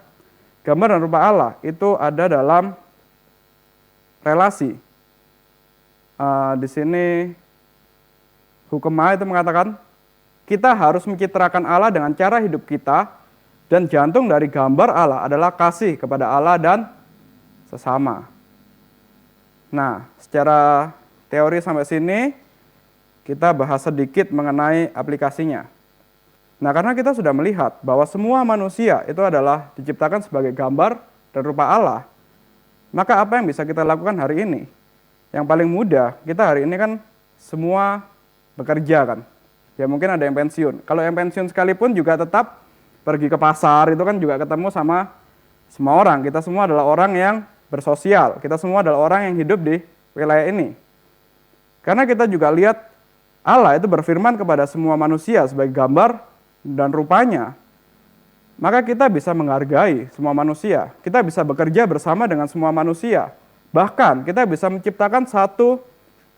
S1: gambar dan rupa Allah itu ada dalam relasi. Di sini hukum A itu mengatakan kita harus mencitrakan Allah dengan cara hidup kita, dan jantung dari gambar Allah adalah kasih kepada Allah dan sesama. Nah, secara teori sampai sini kita bahas sedikit mengenai aplikasinya. Nah, karena kita sudah melihat bahwa semua manusia itu adalah diciptakan sebagai gambar dan rupa Allah, maka apa yang bisa kita lakukan hari ini? Yang paling mudah, kita hari ini kan semua bekerja kan. Ya mungkin ada yang pensiun. Kalau yang pensiun sekalipun juga tetap pergi ke pasar, itu kan juga ketemu sama semua orang. Kita semua adalah orang yang bersosial. Kita semua adalah orang yang hidup di wilayah ini. Karena kita juga lihat Allah itu berfirman kepada semua manusia sebagai gambar dan rupanya. Maka kita bisa menghargai semua manusia. Kita bisa bekerja bersama dengan semua manusia. Bahkan kita bisa menciptakan satu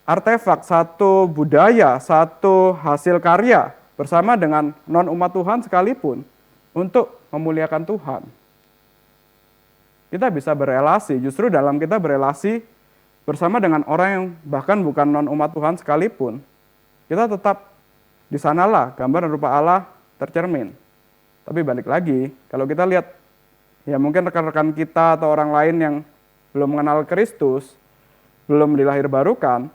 S1: artefak, satu budaya, satu hasil karya bersama dengan non-umat Tuhan sekalipun untuk memuliakan Tuhan. Kita bisa berelasi, justru dalam kita berelasi bersama dengan orang yang bahkan bukan non-umat Tuhan sekalipun, kita tetap di sanalah gambar dan rupa Allah tercermin. Tapi balik lagi, kalau kita lihat, ya mungkin rekan-rekan kita atau orang lain yang belum mengenal Kristus, belum dilahirbarukan,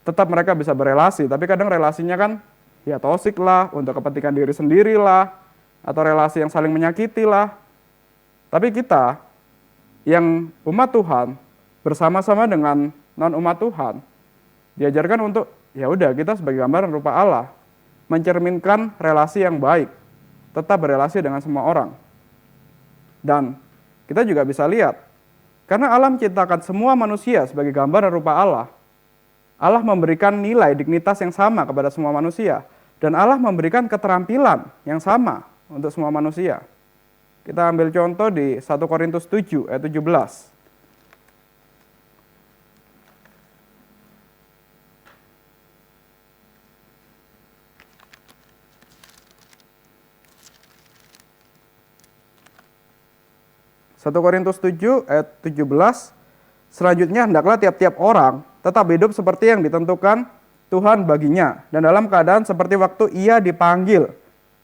S1: tetap mereka bisa berelasi, tapi kadang relasinya kan ya toksik lah, untuk kepentingan diri sendiri lah, atau relasi yang saling menyakiti lah. Tapi kita yang umat Tuhan bersama-sama dengan non-umat Tuhan diajarkan untuk ya udah kita sebagai gambar dan rupa Allah mencerminkan relasi yang baik, tetap berelasi dengan semua orang. Dan kita juga bisa lihat, karena Allah menciptakan semua manusia sebagai gambar dan rupa Allah, Allah memberikan nilai dignitas yang sama kepada semua manusia, dan Allah memberikan keterampilan yang sama untuk semua manusia. Kita ambil contoh di 1 Korintus 7 ayat 17. 1 Korintus 7 ayat 17, selanjutnya hendaklah tiap-tiap orang tetap hidup seperti yang ditentukan Tuhan baginya, dan dalam keadaan seperti waktu ia dipanggil.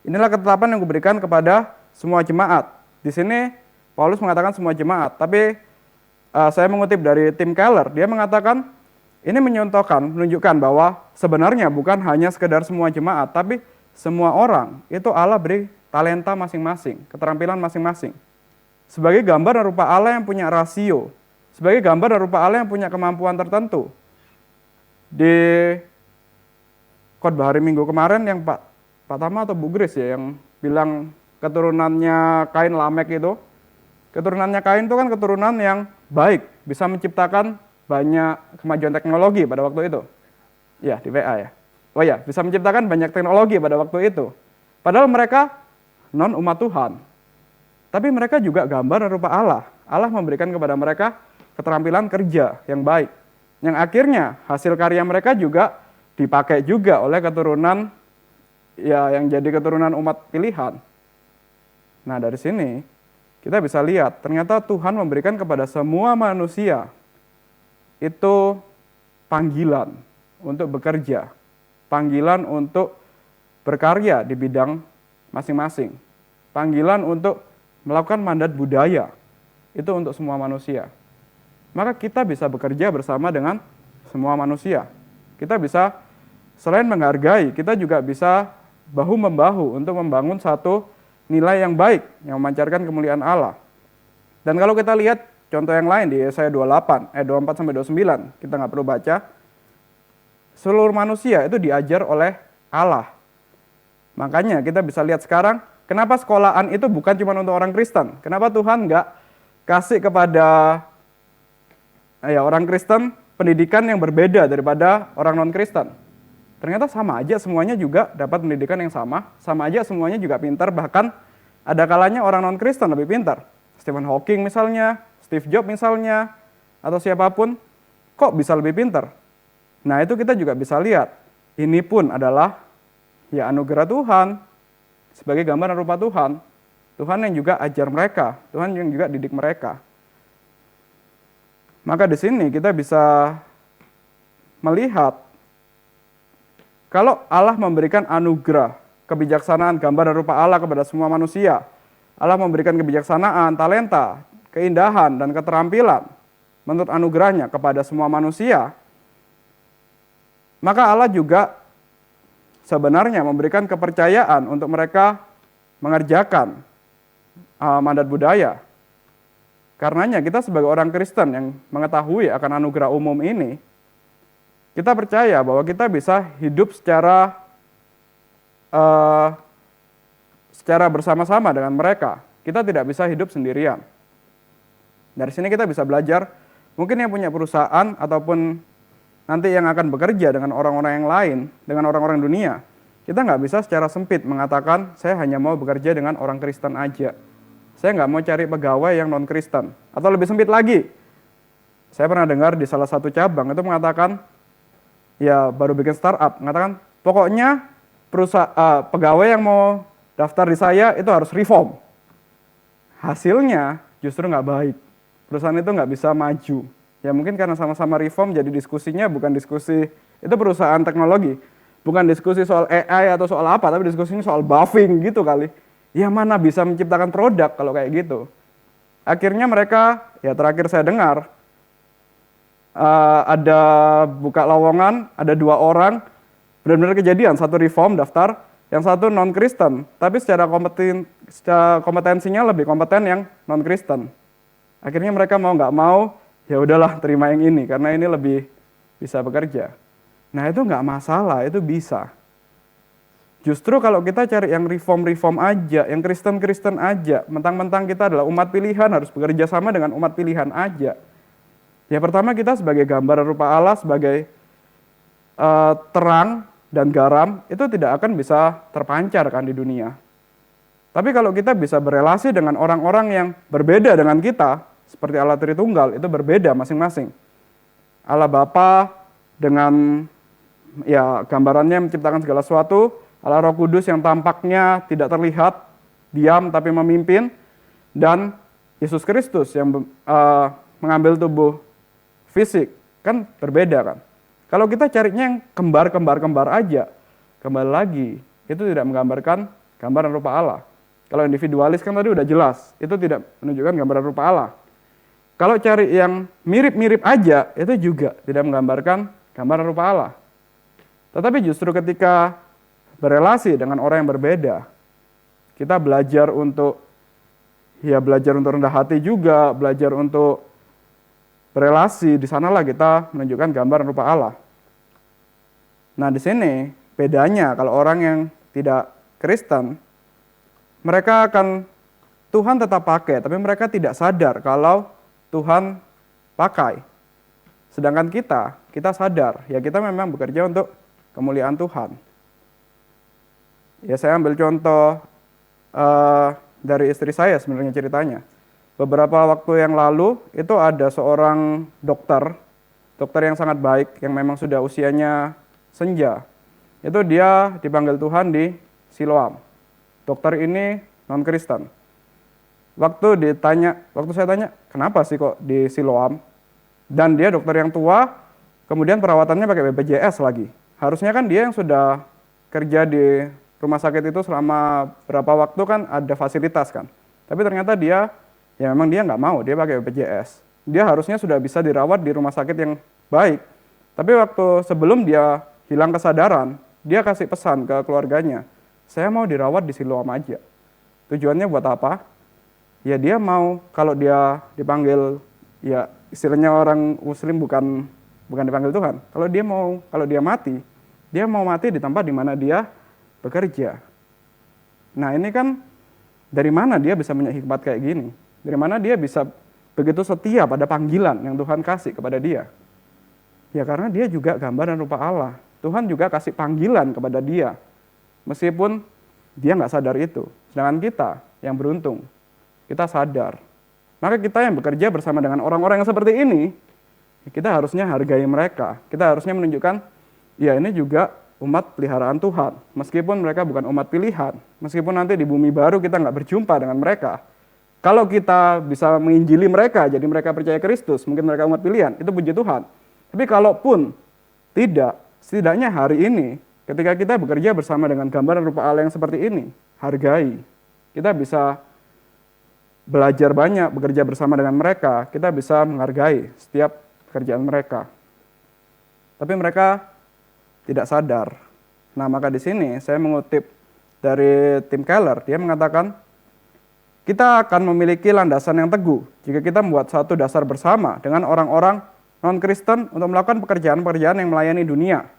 S1: Inilah ketetapan yang diberikan kepada semua jemaat. Di sini Paulus mengatakan semua jemaat, tapi saya mengutip dari Tim Keller, dia mengatakan ini menunjukkan bahwa sebenarnya bukan hanya sekedar semua jemaat, tapi semua orang itu Allah beri talenta masing-masing, keterampilan masing-masing. Sebagai gambar dan rupa Allah yang punya rasio, sebagai gambar dan rupa Allah yang punya kemampuan tertentu. Di khotbah hari Minggu kemarin yang Pak Tama atau Bu Gris ya yang bilang keturunannya Kain Lamek itu, keturunannya Kain itu kan keturunan yang baik, bisa menciptakan banyak kemajuan teknologi pada waktu itu. Ya, di WA ya. Oh ya, bisa menciptakan banyak teknologi pada waktu itu. Padahal mereka non umat Tuhan. Tapi mereka juga gambar dan rupa Allah. Allah memberikan kepada mereka keterampilan kerja yang baik. Yang akhirnya hasil karya mereka juga dipakai juga oleh keturunan ya yang jadi keturunan umat pilihan. Nah, dari sini kita bisa lihat ternyata Tuhan memberikan kepada semua manusia itu panggilan untuk bekerja, panggilan untuk berkarya di bidang masing-masing, panggilan untuk melakukan mandat budaya, itu untuk semua manusia. Maka kita bisa bekerja bersama dengan semua manusia. Kita bisa selain menghargai, kita juga bisa bahu-membahu untuk membangun satu nilai yang baik, yang memancarkan kemuliaan Allah. Dan kalau kita lihat contoh yang lain di Yesaya 28, 24 sampai 29, kita nggak perlu baca. Seluruh manusia itu diajar oleh Allah. Makanya kita bisa lihat sekarang, kenapa sekolahan itu bukan cuma untuk orang Kristen. Kenapa Tuhan nggak kasih kepada orang Kristen pendidikan yang berbeda daripada orang non-Kristen. Ternyata sama aja semuanya juga dapat pendidikan yang sama aja semuanya juga pintar, bahkan ada kalanya orang non-Kristen lebih pintar. Stephen Hawking misalnya, Steve Jobs misalnya, atau siapapun, kok bisa lebih pintar? Nah itu kita juga bisa lihat, ini pun adalah ya anugerah Tuhan, sebagai gambaran rupa Tuhan. Tuhan yang juga ajar mereka, Tuhan yang juga didik mereka. Maka di sini kita bisa melihat, kalau Allah memberikan anugerah, kebijaksanaan, gambar dan rupa Allah kepada semua manusia, Allah memberikan kebijaksanaan, talenta, keindahan, dan keterampilan menurut anugerahnya kepada semua manusia, maka Allah juga sebenarnya memberikan kepercayaan untuk mereka mengerjakan mandat budaya. Karenanya kita sebagai orang Kristen yang mengetahui akan anugerah umum ini, kita percaya bahwa kita bisa hidup secara bersama-sama dengan mereka. Kita tidak bisa hidup sendirian. Dari sini kita bisa belajar, mungkin yang punya perusahaan ataupun nanti yang akan bekerja dengan orang-orang yang lain, dengan orang-orang dunia, kita nggak bisa secara sempit mengatakan, saya hanya mau bekerja dengan orang Kristen aja. Saya nggak mau cari pegawai yang non-Kristen. Atau lebih sempit lagi, saya pernah dengar di salah satu cabang itu mengatakan, ya baru bikin startup, mengatakan pokoknya pegawai yang mau daftar di saya itu harus reform. Hasilnya justru nggak baik. Perusahaan itu nggak bisa maju. Ya mungkin karena sama-sama reform, jadi diskusinya bukan diskusi, itu perusahaan teknologi. Bukan diskusi soal AI atau soal apa, tapi diskusinya soal buffing gitu kali. Ya mana bisa menciptakan produk kalau kayak gitu. Akhirnya mereka, ya terakhir saya dengar, ada buka lowongan, ada 2 orang, benar-benar kejadian, satu reform daftar, yang satu non-Kristen, tapi secara kompetensinya lebih kompeten yang non-Kristen. Akhirnya mereka mau nggak mau, ya udahlah terima yang ini, karena ini lebih bisa bekerja. Nah itu nggak masalah, itu bisa. Justru kalau kita cari yang reform aja, yang Kristen aja, mentang-mentang kita adalah umat pilihan, harus bekerja sama dengan umat pilihan aja. Ya pertama kita sebagai gambar rupa Allah, sebagai terang dan garam, itu tidak akan bisa terpancar kan di dunia. Tapi kalau kita bisa berelasi dengan orang-orang yang berbeda dengan kita, seperti Allah Tritunggal, itu berbeda masing-masing. Allah Bapa dengan ya gambarannya menciptakan segala sesuatu, Allah Roh Kudus yang tampaknya tidak terlihat, diam tapi memimpin, dan Yesus Kristus yang mengambil tubuh fisik, kan berbeda kan. Kalau kita carinya yang kembar aja, kembali lagi, itu tidak menggambarkan gambaran rupa Allah. Kalau individualis kan tadi udah jelas, itu tidak menunjukkan gambaran rupa Allah. Kalau cari yang mirip-mirip aja, itu juga tidak menggambarkan gambaran rupa Allah. Tetapi justru ketika berelasi dengan orang yang berbeda, kita belajar untuk rendah hati juga, belajar untuk berelasi, di sanalah kita menunjukkan gambaran rupa Allah. Nah di sini bedanya kalau orang yang tidak Kristen, mereka akan, Tuhan tetap pakai, tapi mereka tidak sadar kalau Tuhan pakai. Sedangkan kita sadar, ya kita memang bekerja untuk kemuliaan Tuhan. Ya saya ambil contoh dari istri saya sebenarnya ceritanya. Beberapa waktu yang lalu itu ada seorang dokter yang sangat baik, yang memang sudah usianya senja. Itu dia dipanggil Tuhan di Siloam. Dokter ini non-Kristen. Waktu saya tanya, kenapa sih kok di Siloam? Dan dia dokter yang tua, kemudian perawatannya pakai BPJS lagi. Harusnya kan dia yang sudah kerja di rumah sakit itu selama berapa waktu kan ada fasilitas kan. Tapi ternyata dia nggak mau, dia pakai BPJS. Dia harusnya sudah bisa dirawat di rumah sakit yang baik. Tapi waktu sebelum dia hilang kesadaran, dia kasih pesan ke keluarganya, saya mau dirawat di Siloam aja. Tujuannya buat apa? ya dia mau, kalau dia dipanggil, ya istilahnya orang muslim bukan dipanggil Tuhan. Kalau dia mati, dia mau mati di tempat di mana dia bekerja. Nah ini kan dari mana dia bisa punya hikmat kayak gini? Dari mana dia bisa begitu setia pada panggilan yang Tuhan kasih kepada dia? Ya karena dia juga gambar dan rupa Allah. Tuhan juga kasih panggilan kepada dia, meskipun dia nggak sadar itu. Sedangkan kita yang beruntung, kita sadar. Maka kita yang bekerja bersama dengan orang-orang yang seperti ini, kita harusnya hargai mereka. Kita harusnya menunjukkan, ya ini juga umat peliharaan Tuhan. Meskipun mereka bukan umat pilihan, meskipun nanti di bumi baru kita nggak berjumpa dengan mereka. Kalau kita bisa menginjili mereka, jadi mereka percaya Kristus, mungkin mereka umat pilihan, itu puji Tuhan. Tapi kalaupun tidak, setidaknya hari ini, ketika kita bekerja bersama dengan gambar dan rupa Allah yang seperti ini, hargai. Kita bisa belajar banyak, bekerja bersama dengan mereka, kita bisa menghargai setiap pekerjaan mereka. Tapi mereka tidak sadar. Nah, maka di sini saya mengutip dari Tim Keller, dia mengatakan, kita akan memiliki landasan yang teguh jika kita membuat satu dasar bersama dengan orang-orang non-Kristen untuk melakukan pekerjaan-pekerjaan yang melayani dunia.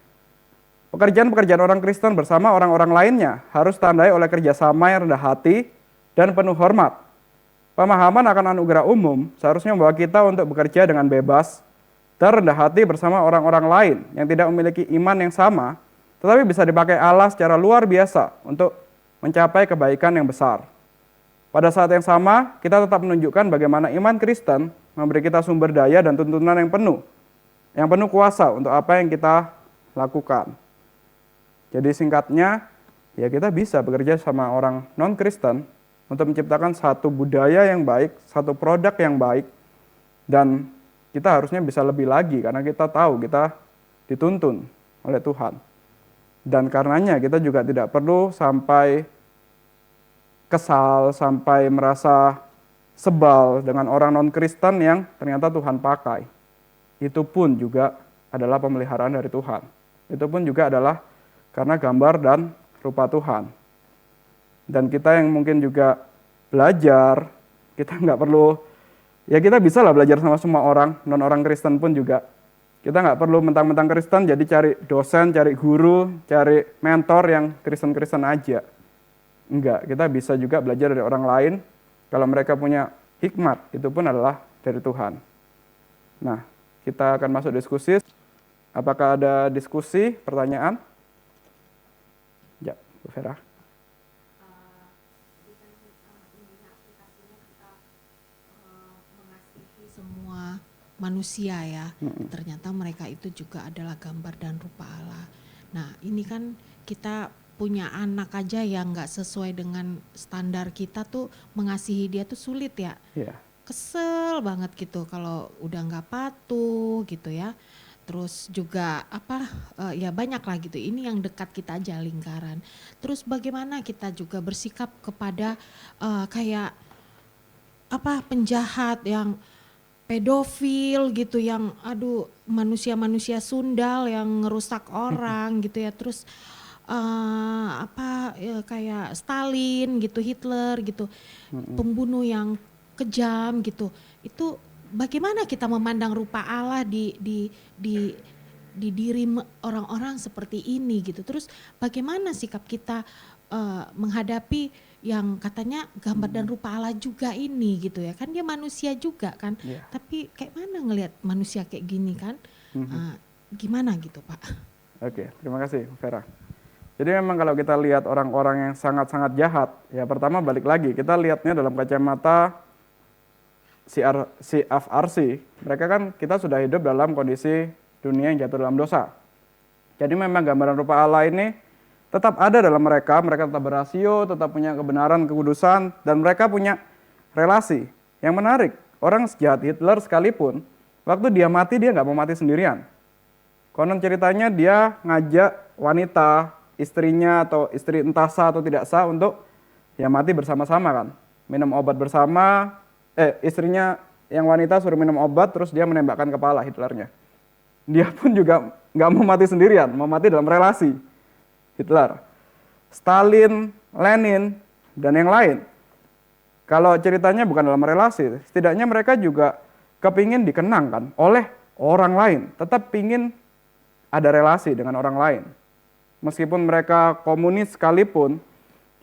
S1: Pekerjaan-pekerjaan orang Kristen bersama orang-orang lainnya harus tandai oleh kerjasama yang rendah hati dan penuh hormat. Pemahaman akan anugerah umum seharusnya membawa kita untuk bekerja dengan bebas dan rendah hati bersama orang-orang lain yang tidak memiliki iman yang sama, tetapi bisa dipakai Allah secara luar biasa untuk mencapai kebaikan yang besar. Pada saat yang sama, kita tetap menunjukkan bagaimana iman Kristen memberi kita sumber daya dan tuntunan yang penuh kuasa untuk apa yang kita lakukan. Jadi singkatnya, ya kita bisa bekerja sama orang non-Kristen untuk menciptakan satu budaya yang baik, satu produk yang baik, dan kita harusnya bisa lebih lagi karena kita tahu kita dituntun oleh Tuhan. Dan karenanya kita juga tidak perlu sampai kesal, sampai merasa sebal dengan orang non-Kristen yang ternyata Tuhan pakai. Itu pun juga adalah pemeliharaan dari Tuhan. Itu pun juga adalah karena gambar dan rupa Tuhan. Dan kita yang mungkin juga belajar, kita nggak perlu, ya kita bisa lah belajar sama semua orang, non-orang Kristen pun juga. Kita nggak perlu mentang-mentang Kristen jadi cari dosen, cari guru, cari mentor yang Kristen-Kristen aja. Enggak, kita bisa juga belajar dari orang lain. Kalau mereka punya hikmat, itu pun adalah dari Tuhan. Nah, kita akan masuk diskusi. Apakah ada diskusi, pertanyaan? Ya, Bu Vera.
S2: Semua manusia ya, ternyata mereka itu juga adalah gambar dan rupa Allah. Nah, ini kan kita punya anak aja yang nggak sesuai dengan standar kita tuh, mengasihi dia tuh sulit ya.
S1: Yeah.
S2: Kesel banget gitu kalau udah nggak patuh gitu ya. Terus juga ya banyak lah gitu, ini yang dekat kita aja lingkaran. Terus bagaimana kita juga bersikap kepada kayak penjahat yang pedofil gitu, yang manusia-manusia sundal yang ngerusak orang gitu ya. Terus kayak Stalin gitu, Hitler gitu, pembunuh yang kejam gitu. Itu bagaimana kita memandang rupa Allah di diri orang-orang seperti ini gitu. Terus bagaimana sikap kita menghadapi yang katanya gambar dan rupa Allah juga ini gitu ya. Kan dia manusia juga kan. Yeah. Tapi kayak mana ngelihat manusia kayak gini kan. Gimana gitu Pak?
S1: Oke, terima kasih Vera. Jadi memang kalau kita lihat orang-orang yang sangat-sangat jahat, ya pertama balik lagi, kita lihatnya dalam kacamata CFRC, mereka kan kita sudah hidup dalam kondisi dunia yang jatuh dalam dosa. Jadi memang gambaran rupa Allah ini tetap ada dalam mereka tetap berasio, tetap punya kebenaran, kekudusan, dan mereka punya relasi. Yang menarik, orang sejahat Hitler sekalipun, waktu dia mati dia nggak mau mati sendirian. Konon ceritanya dia ngajak wanita, istrinya atau istri entah sah atau tidak sah untuk ya mati bersama-sama kan. Minum obat bersama, istrinya yang wanita suruh minum obat, terus dia menembakkan kepala Hitlernya. Dia pun juga nggak mau mati sendirian, mau mati dalam relasi. Hitler, Stalin, Lenin, dan yang lain. Kalau ceritanya bukan dalam relasi, setidaknya mereka juga kepingin dikenang kan oleh orang lain. Tetap pingin ada relasi dengan orang lain. Meskipun mereka komunis sekalipun,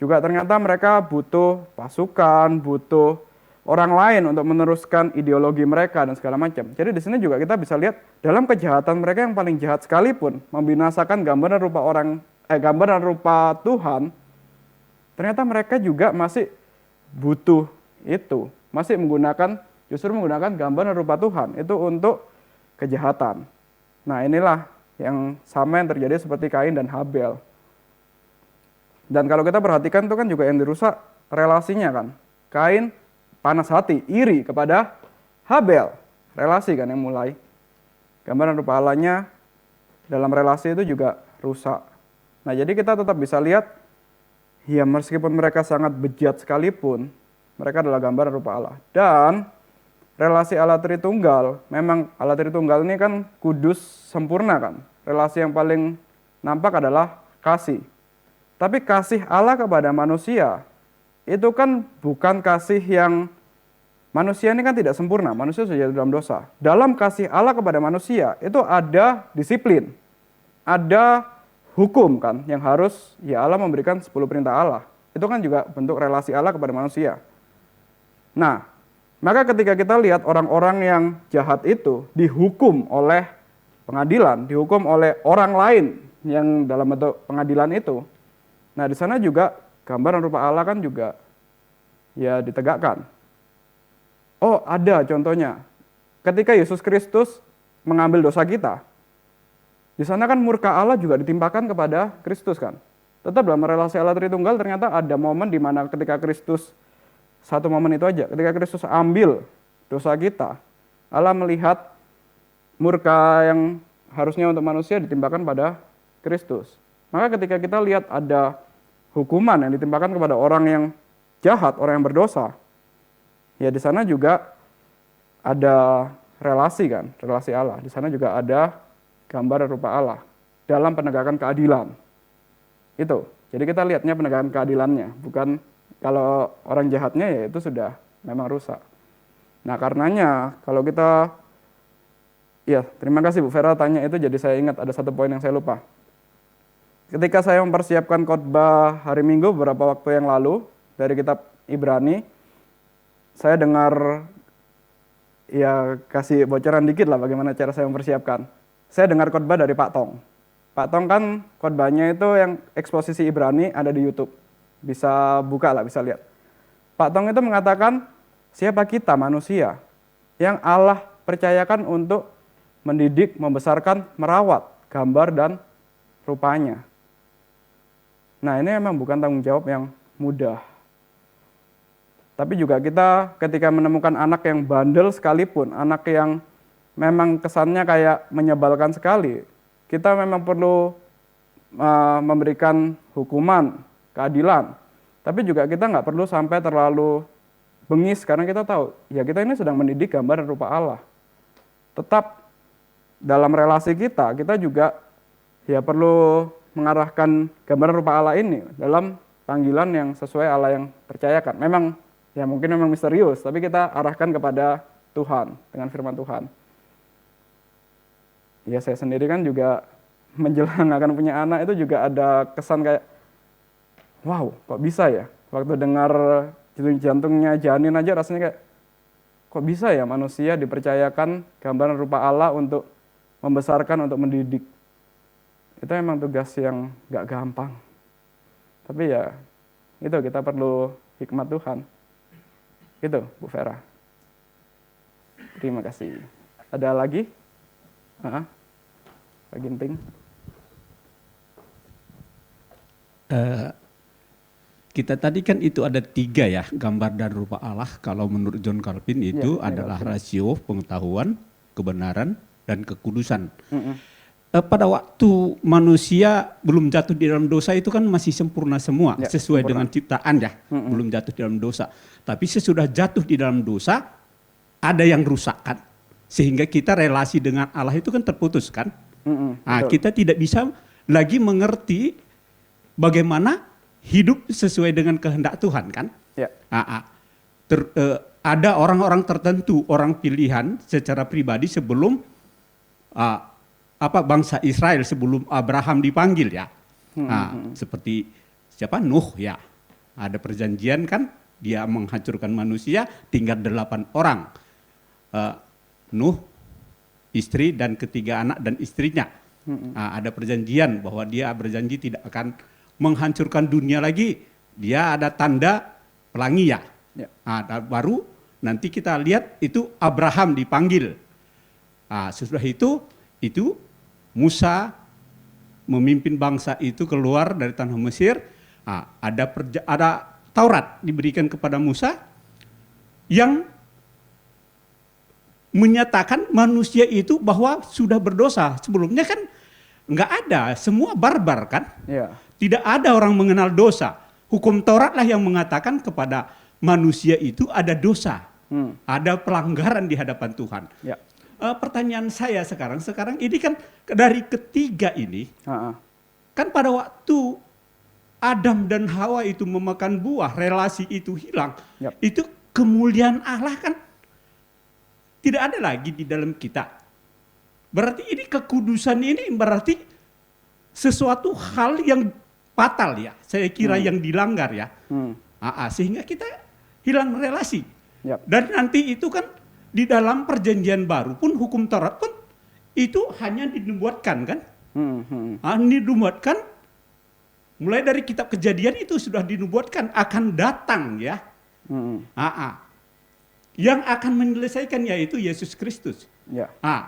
S1: juga ternyata mereka butuh pasukan, butuh orang lain untuk meneruskan ideologi mereka dan segala macam. Jadi di sini juga kita bisa lihat dalam kejahatan mereka yang paling jahat sekalipun, membinasakan gambar dan rupa Tuhan, ternyata mereka juga masih butuh itu, masih justru menggunakan gambar dan rupa Tuhan itu untuk kejahatan. Nah, inilah yang sama yang terjadi seperti Kain dan Habel. Dan kalau kita perhatikan itu kan juga yang dirusak relasinya kan. Kain panas hati, iri kepada Habel. Relasi kan yang mulai. Gambar dan rupa Allahnya dalam relasi itu juga rusak. Nah, jadi kita tetap bisa lihat, ya meskipun mereka sangat bejat sekalipun, mereka adalah gambar dan rupa Allah. Dan relasi Allah Tritunggal, memang Allah Tritunggal ini kan kudus sempurna kan. Relasi yang paling nampak adalah kasih. Tapi kasih Allah kepada manusia, itu kan bukan kasih yang, manusia ini kan tidak sempurna, manusia sudah jatuh dalam dosa. Dalam kasih Allah kepada manusia, itu ada disiplin, ada hukum kan, yang harus, ya Allah memberikan 10 perintah Allah. Itu kan juga bentuk relasi Allah kepada manusia. Nah, maka ketika kita lihat orang-orang yang jahat itu dihukum oleh pengadilan, dihukum oleh orang lain yang dalam bentuk pengadilan itu, nah di sana juga gambar dan rupa Allah kan juga ya ditegakkan. Oh, ada contohnya. Ketika Yesus Kristus mengambil dosa kita, di sana kan murka Allah juga ditimpakan kepada Kristus kan. Tetap dalam relasi Allah Tritunggal ternyata ada momen di mana ketika Kristus, satu momen itu aja, ketika Kristus ambil dosa kita, Allah melihat murka yang harusnya untuk manusia ditimpakan pada Kristus. Maka ketika kita lihat ada hukuman yang ditimpakan kepada orang yang jahat, orang yang berdosa, ya di sana juga ada relasi kan, relasi Allah. Di sana juga ada gambar dan rupa Allah dalam penegakan keadilan. Itu. Jadi kita lihatnya penegakan keadilannya, bukan kalau orang jahatnya ya itu sudah memang rusak. Nah, karenanya kalau kita, ya terima kasih Bu Vera tanya itu, jadi saya ingat ada satu poin yang saya lupa. Ketika saya mempersiapkan khotbah hari Minggu beberapa waktu yang lalu dari kitab Ibrani, saya dengar, ya kasih bocoran dikit lah bagaimana cara saya mempersiapkan. Saya dengar khotbah dari Pak Tong. Pak Tong kan khotbahnya itu yang eksposisi Ibrani ada di YouTube. Bisa buka lah, bisa lihat. Pak Tong itu mengatakan, siapa kita manusia yang Allah percayakan untuk mendidik, membesarkan, merawat gambar dan rupanya. Nah, ini memang bukan tanggung jawab yang mudah. Tapi juga kita ketika menemukan anak yang bandel sekalipun, anak yang memang kesannya kayak menyebalkan sekali, kita memang perlu memberikan hukuman, keadilan. Tapi juga kita nggak perlu sampai terlalu bengis, karena kita tahu, ya kita ini sedang mendidik gambar dan rupa Allah. Tetap dalam relasi kita juga ya perlu mengarahkan gambar dan rupa Allah ini dalam panggilan yang sesuai Allah yang percayakan. Memang ya mungkin memang misterius, tapi kita arahkan kepada Tuhan dengan firman Tuhan. Ya saya sendiri kan juga menjelang akan punya anak itu juga ada kesan kayak, wow kok bisa ya, waktu dengar jantungnya janin aja rasanya kayak, kok bisa ya manusia dipercayakan gambar dan rupa Allah untuk membesarkan, untuk mendidik. Itu memang tugas yang gak gampang. Tapi ya itu kita perlu hikmat Tuhan. Itu Bu Vera. Terima kasih. Ada lagi? Pak Ginting.
S3: Kita tadi kan itu ada 3 ya, gambar dan rupa Allah. Kalau menurut John Calvin itu adalah rasio pengetahuan, kebenaran, dan kekudusan. Pada waktu manusia belum jatuh di dalam dosa itu kan masih sempurna semua, sesuai dengan ciptaan ya, belum jatuh di dalam dosa. Tapi sesudah jatuh di dalam dosa, ada yang rusak kan, sehingga kita relasi dengan Allah itu kan terputus kan. Nah, kita tidak bisa lagi mengerti bagaimana hidup sesuai dengan kehendak Tuhan kan. ada orang-orang tertentu, orang pilihan secara pribadi sebelum bangsa Israel, sebelum Abraham dipanggil ya. Seperti siapa? Nuh ya. Ada perjanjian kan, dia menghancurkan manusia, tinggal 8 orang. Nuh, istri dan 3 anak dan istrinya. Ada perjanjian bahwa dia berjanji tidak akan menghancurkan dunia lagi. Dia ada tanda pelangi ya. Baru nanti kita lihat itu Abraham dipanggil. Sesudah itu Musa memimpin bangsa itu keluar dari tanah Mesir. Ada Taurat diberikan kepada Musa yang menyatakan manusia itu bahwa sudah berdosa. Sebelumnya kan nggak ada, semua barbar kan. Tidak ada orang mengenal dosa. Hukum Taurat lah yang mengatakan kepada manusia itu ada dosa, ada pelanggaran di hadapan Tuhan. Pertanyaan saya sekarang ini kan dari ketiga ini, kan pada waktu Adam dan Hawa itu memakan buah, relasi itu hilang, itu kemuliaan Allah kan tidak ada lagi di dalam kita. Berarti ini kekudusan ini berarti sesuatu hal yang fatal ya, saya kira yang dilanggar ya, sehingga kita hilang relasi. Dan nanti itu kan di dalam perjanjian baru pun hukum Taurat pun itu hanya dinubuatkan kan, dinubuatkan mulai dari kitab Kejadian itu sudah dinubuatkan akan datang ya, yang akan menyelesaikan yaitu Yesus Kristus.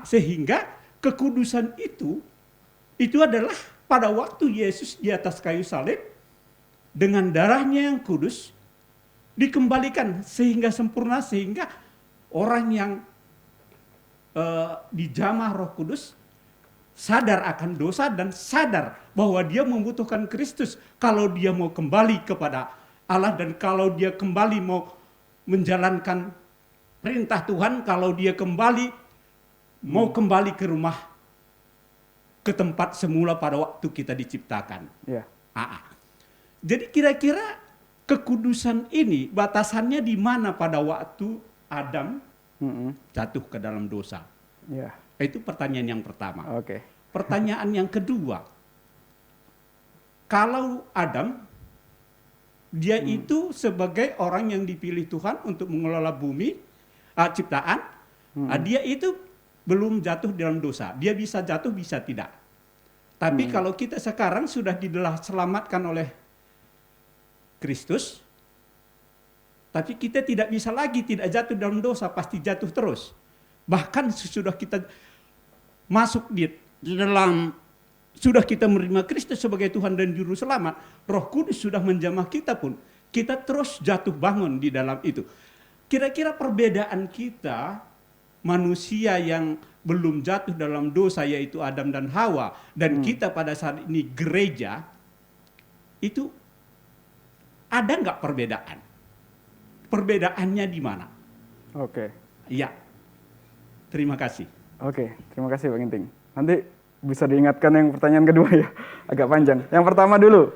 S3: Sehingga kekudusan itu adalah pada waktu Yesus di atas kayu salib dengan darahnya yang kudus dikembalikan sehingga sempurna, sehingga orang yang dijamah Roh Kudus sadar akan dosa dan sadar bahwa dia membutuhkan Kristus kalau dia mau kembali kepada Allah, dan kalau dia kembali mau menjalankan perintah Tuhan, kalau dia mau kembali ke rumah, ke tempat semula pada waktu kita diciptakan. Jadi kira-kira kekudusan ini batasannya di mana pada waktu Adam jatuh ke dalam dosa? Itu pertanyaan yang pertama. Pertanyaan yang kedua, kalau Adam, dia itu sebagai orang yang dipilih Tuhan untuk mengelola bumi, ciptaan, dia itu belum jatuh dalam dosa. Dia bisa jatuh, bisa tidak. Tapi kalau kita sekarang sudah diselamatkan oleh Kristus, tapi kita tidak bisa lagi tidak jatuh dalam dosa, pasti jatuh terus. Bahkan sudah kita masuk di dalam, sudah kita menerima Kristus sebagai Tuhan dan Juru Selamat, Roh Kudus sudah menjamah kita pun, kita terus jatuh bangun di dalam itu. Kira-kira perbedaan kita, manusia yang belum jatuh dalam dosa yaitu Adam dan Hawa, dan kita pada saat ini gereja, itu ada nggak perbedaan? Perbedaannya di mana? Iya. Terima kasih.
S1: Terima kasih Bang Inting. Nanti bisa diingatkan yang pertanyaan kedua ya, agak panjang. Yang pertama dulu,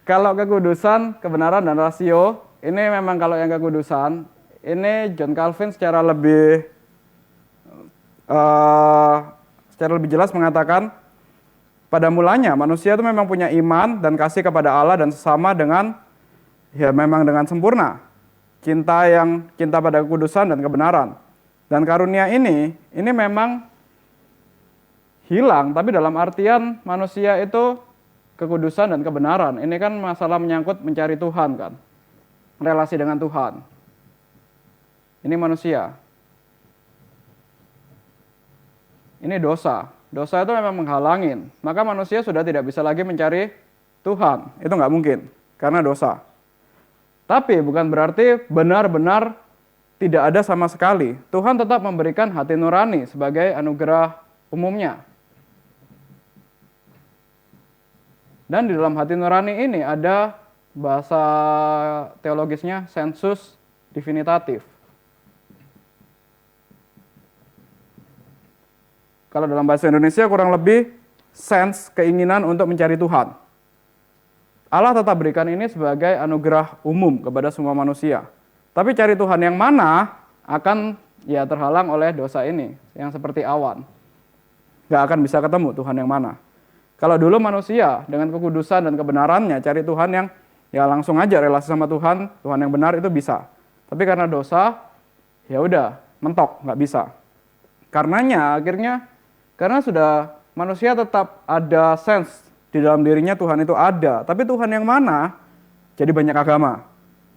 S1: kalau kekudusan, kebenaran dan rasio, ini memang kalau yang kekudusan, ini John Calvin secara lebih jelas mengatakan, pada mulanya manusia itu memang punya iman dan kasih kepada Allah dan sesama dengan dengan sempurna. Cinta pada kekudusan dan kebenaran. Dan karunia ini memang hilang, tapi dalam artian manusia itu kekudusan dan kebenaran. Ini kan masalah menyangkut mencari Tuhan kan. Relasi dengan Tuhan. Ini manusia. Ini dosa. Dosa itu memang menghalangin. Maka manusia sudah tidak bisa lagi mencari Tuhan. Itu nggak mungkin, karena dosa. Tapi bukan berarti benar-benar tidak ada sama sekali. Tuhan tetap memberikan hati nurani sebagai anugerah umumnya. Dan di dalam hati nurani ini ada bahasa teologisnya sensus divinitatif. Kalau dalam bahasa Indonesia kurang lebih sense keinginan untuk mencari Tuhan. Allah tetap berikan ini sebagai anugerah umum kepada semua manusia. Tapi cari Tuhan yang mana akan ya terhalang oleh dosa ini, yang seperti awan. Nggak akan bisa ketemu Tuhan yang mana. Kalau dulu manusia dengan kekudusan dan kebenarannya cari Tuhan yang ya langsung aja relasi sama Tuhan, Tuhan yang benar itu bisa. Tapi karena dosa, ya udah mentok, nggak bisa. Karenanya akhirnya, karena sudah manusia tetap ada sense di dalam dirinya Tuhan itu ada. Tapi Tuhan yang mana? Jadi banyak agama.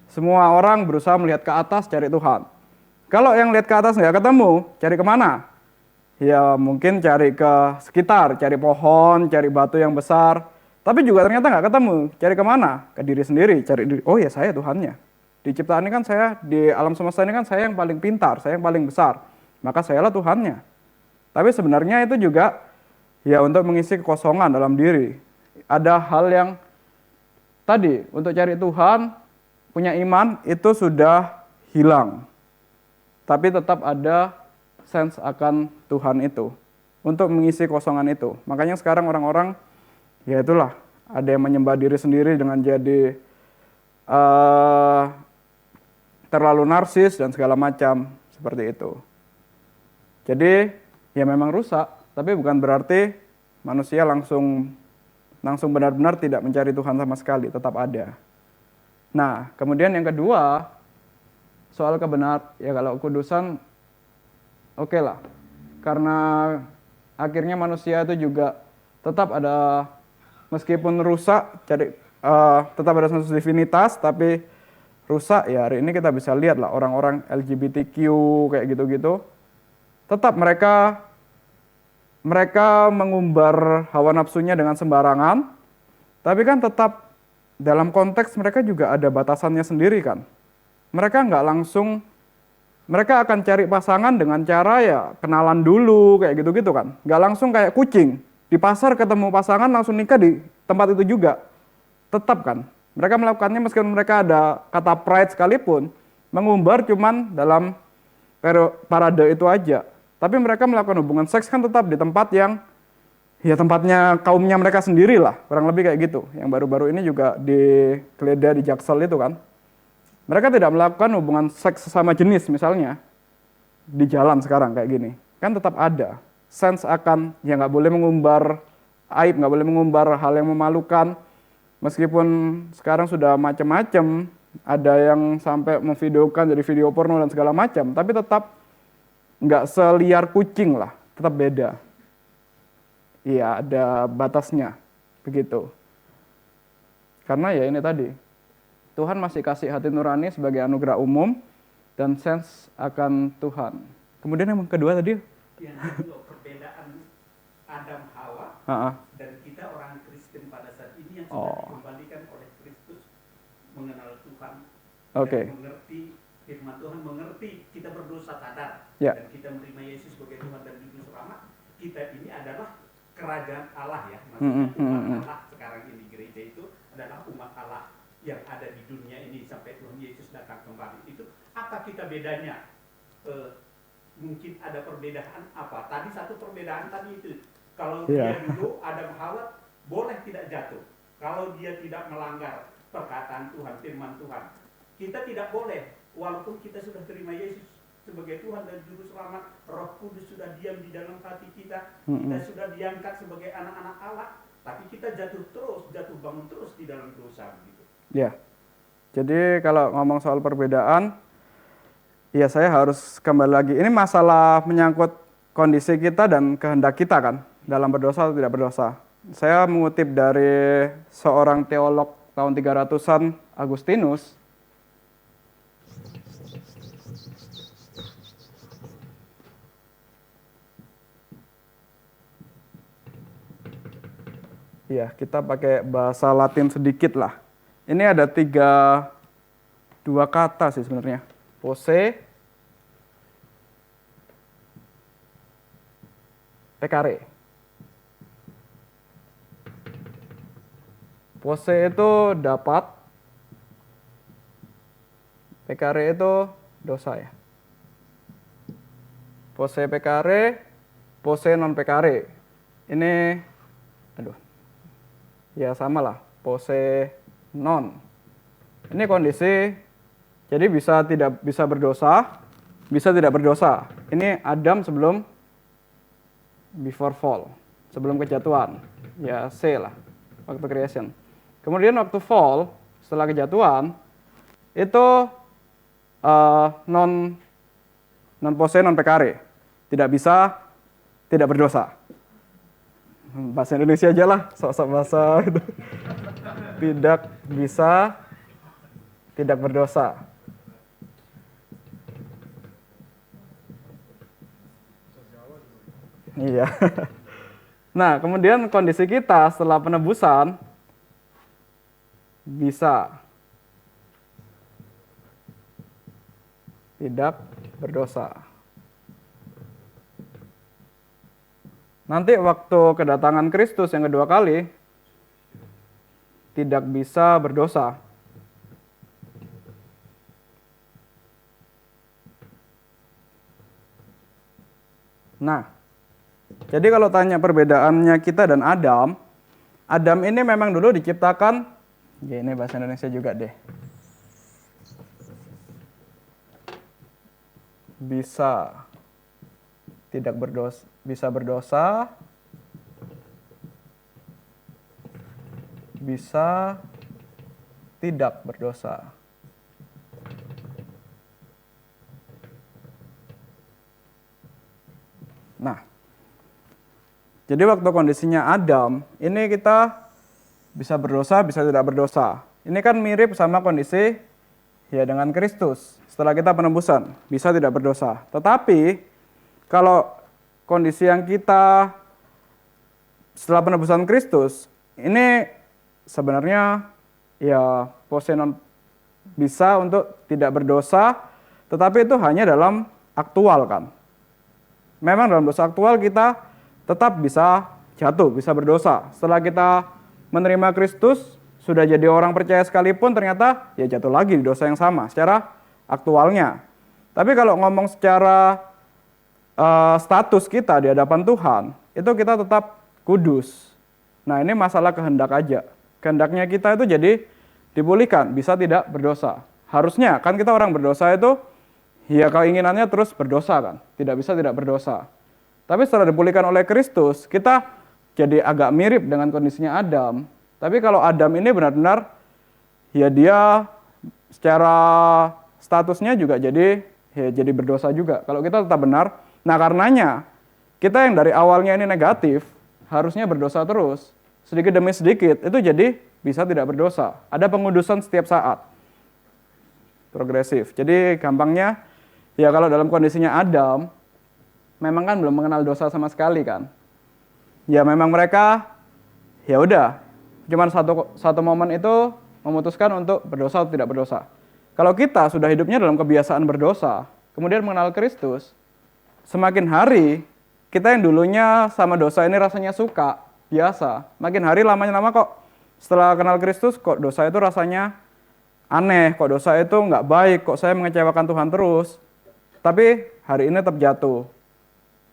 S1: Semua orang berusaha melihat ke atas cari Tuhan. Kalau yang lihat ke atas nggak ketemu, cari kemana? Ya mungkin cari ke sekitar, cari pohon, cari batu yang besar. Tapi juga ternyata nggak ketemu. Cari kemana? Ke diri sendiri. Cari diri. Oh ya saya Tuhannya. Di ciptaan ini kan saya, di alam semesta ini kan saya yang paling pintar, saya yang paling besar. Maka sayalah Tuhannya. Tapi sebenarnya itu juga ya untuk mengisi kekosongan dalam diri. Ada hal yang tadi untuk cari Tuhan, punya iman itu sudah hilang. Tapi tetap ada sense akan Tuhan itu untuk mengisi kosongan itu. Makanya sekarang orang-orang ya itulah, ada yang menyembah diri sendiri dengan jadi terlalu narsis dan segala macam seperti itu. Jadi ya memang rusak, tapi bukan berarti manusia langsung benar-benar tidak mencari Tuhan sama sekali, tetap ada. Nah, kemudian yang kedua, soal ya kalau kudusan, oke lah. Karena akhirnya manusia itu juga tetap ada, meskipun rusak, tetap ada sensus divinitas, tapi rusak ya hari ini kita bisa lihat lah orang-orang LGBTQ kayak gitu-gitu. Tetap mereka mengumbar hawa nafsunya dengan sembarangan, tapi kan tetap dalam konteks mereka juga ada batasannya sendiri kan. Mereka nggak langsung, mereka akan cari pasangan dengan cara ya kenalan dulu kayak gitu-gitu kan. Nggak langsung kayak kucing, di pasar ketemu pasangan langsung nikah di tempat itu juga. Tetap kan, mereka melakukannya meskipun mereka ada kata pride sekalipun, mengumbar cuman dalam parade itu aja. Tapi mereka melakukan hubungan seks kan tetap di tempat yang ya tempatnya kaumnya mereka sendiri lah, kurang lebih kayak gitu. Yang baru-baru ini juga digeledah di Jaksel itu kan. Mereka tidak melakukan hubungan seks sesama jenis misalnya di jalan sekarang kayak gini. Kan tetap ada sense akan ya nggak boleh mengumbar aib, nggak boleh mengumbar hal yang memalukan. Meskipun sekarang sudah macam-macam, ada yang sampai memvideokan jadi video porno dan segala macam, tapi tetap nggak seliar kucing lah, tetap beda. Iya, ada batasnya, begitu. Karena ya ini tadi, Tuhan masih kasih hati nurani sebagai anugerah umum dan sense akan Tuhan. Kemudian yang kedua tadi?
S3: Yang kedua, perbedaan Adam Hawa dan kita orang Kristen pada saat ini yang sudah dikembalikan oleh Kristus, mengenal Tuhan, dan mengerti firman Tuhan, mengerti kita berdosa sadar, dan kita menerima Yesus sebagai Tuhan dan Juru Selamat. Kita ini adalah kerajaan Allah ya, maksudnya umat Allah sekarang ini. Gereja itu adalah umat Allah yang ada di dunia ini sampai Tuhan Yesus datang kembali. Itu apa kita bedanya? Mungkin ada perbedaan apa? Tadi satu perbedaan tadi itu, kalau dia dulu Adam Hawa boleh tidak jatuh, kalau dia tidak melanggar perkataan Tuhan, firman Tuhan. Kita tidak boleh, walaupun kita sudah terima Yesus sebagai Tuhan dan Juru Selamat, Roh Kudus sudah diam di dalam hati kita, kita sudah diangkat sebagai anak-anak Allah, tapi kita jatuh bangun terus di dalam dosa begitu.
S1: Ya, jadi kalau ngomong soal perbedaan, ya saya harus kembali lagi. Ini masalah menyangkut kondisi kita dan kehendak kita kan, dalam berdosa atau tidak berdosa. Saya mengutip dari seorang teolog tahun 300-an, Agustinus. Ya, kita pakai bahasa Latin sedikit lah. Ini ada dua kata sih sebenarnya. Posse, pecare. Posse itu dapat, pecare itu dosa ya. Posse pecare, posse non pecare. Ini, ya sama lah, posse non. Ini kondisi Jadi bisa tidak bisa berdosa, bisa tidak berdosa. Ini Adam sebelum before fall, sebelum kejatuhan. Ya C lah, waktu creation. Kemudian waktu fall, setelah kejatuhan, itu non posse non pecare. Tidak bisa tidak berdosa. Bahasa Indonesia aja lah, sok-sok bahasa gitu. Tidak bisa tidak berdosa. Iya. Nah, kemudian kondisi kita setelah penebusan bisa tidak berdosa. Nanti waktu kedatangan Kristus yang kedua kali tidak bisa berdosa. Nah, jadi kalau tanya perbedaannya kita dan Adam, Adam ini memang dulu diciptakan, ya ini bahasa Indonesia juga deh. Bisa tidak berdosa, bisa berdosa, bisa tidak berdosa. Nah, jadi waktu kondisinya Adam, ini kita bisa berdosa, bisa tidak berdosa. Ini kan mirip sama kondisi ya dengan Kristus. Setelah kita penebusan, bisa tidak berdosa. Tetapi kalau kondisi yang kita setelah penebusan Kristus, ini sebenarnya ya posenon bisa untuk tidak berdosa, tetapi itu hanya dalam aktual kan. Memang dalam dosa aktual kita tetap bisa jatuh, bisa berdosa. Setelah kita menerima Kristus, sudah jadi orang percaya sekalipun ternyata ya jatuh lagi di dosa yang sama secara aktualnya. Tapi kalau ngomong secara status kita di hadapan Tuhan, itu kita tetap kudus. Nah, ini masalah kehendak aja. Kehendaknya kita itu jadi dipulihkan, bisa tidak berdosa. Harusnya kan kita orang berdosa itu ya keinginannya terus berdosa kan, tidak bisa tidak berdosa. Tapi setelah dipulihkan oleh Kristus, kita jadi agak mirip dengan kondisinya Adam. Tapi kalau Adam ini benar-benar ya dia secara statusnya juga jadi ya jadi berdosa juga. Kalau kita tetap benar, nah karenanya kita yang dari awalnya ini negatif harusnya berdosa terus. Sedikit demi sedikit itu jadi bisa tidak berdosa. Ada pengudusan setiap saat. Progresif. Jadi gampangnya ya kalau dalam kondisinya Adam memang kan belum mengenal dosa sama sekali kan. Ya memang mereka ya udah cuman satu momen itu memutuskan untuk berdosa atau tidak berdosa. Kalau kita sudah hidupnya dalam kebiasaan berdosa, kemudian mengenal Kristus, semakin hari kita yang dulunya sama dosa ini rasanya suka, biasa, makin hari lama kok setelah kenal Kristus kok dosa itu rasanya aneh, kok dosa itu nggak baik, kok saya mengecewakan Tuhan terus. Tapi hari ini tetap jatuh.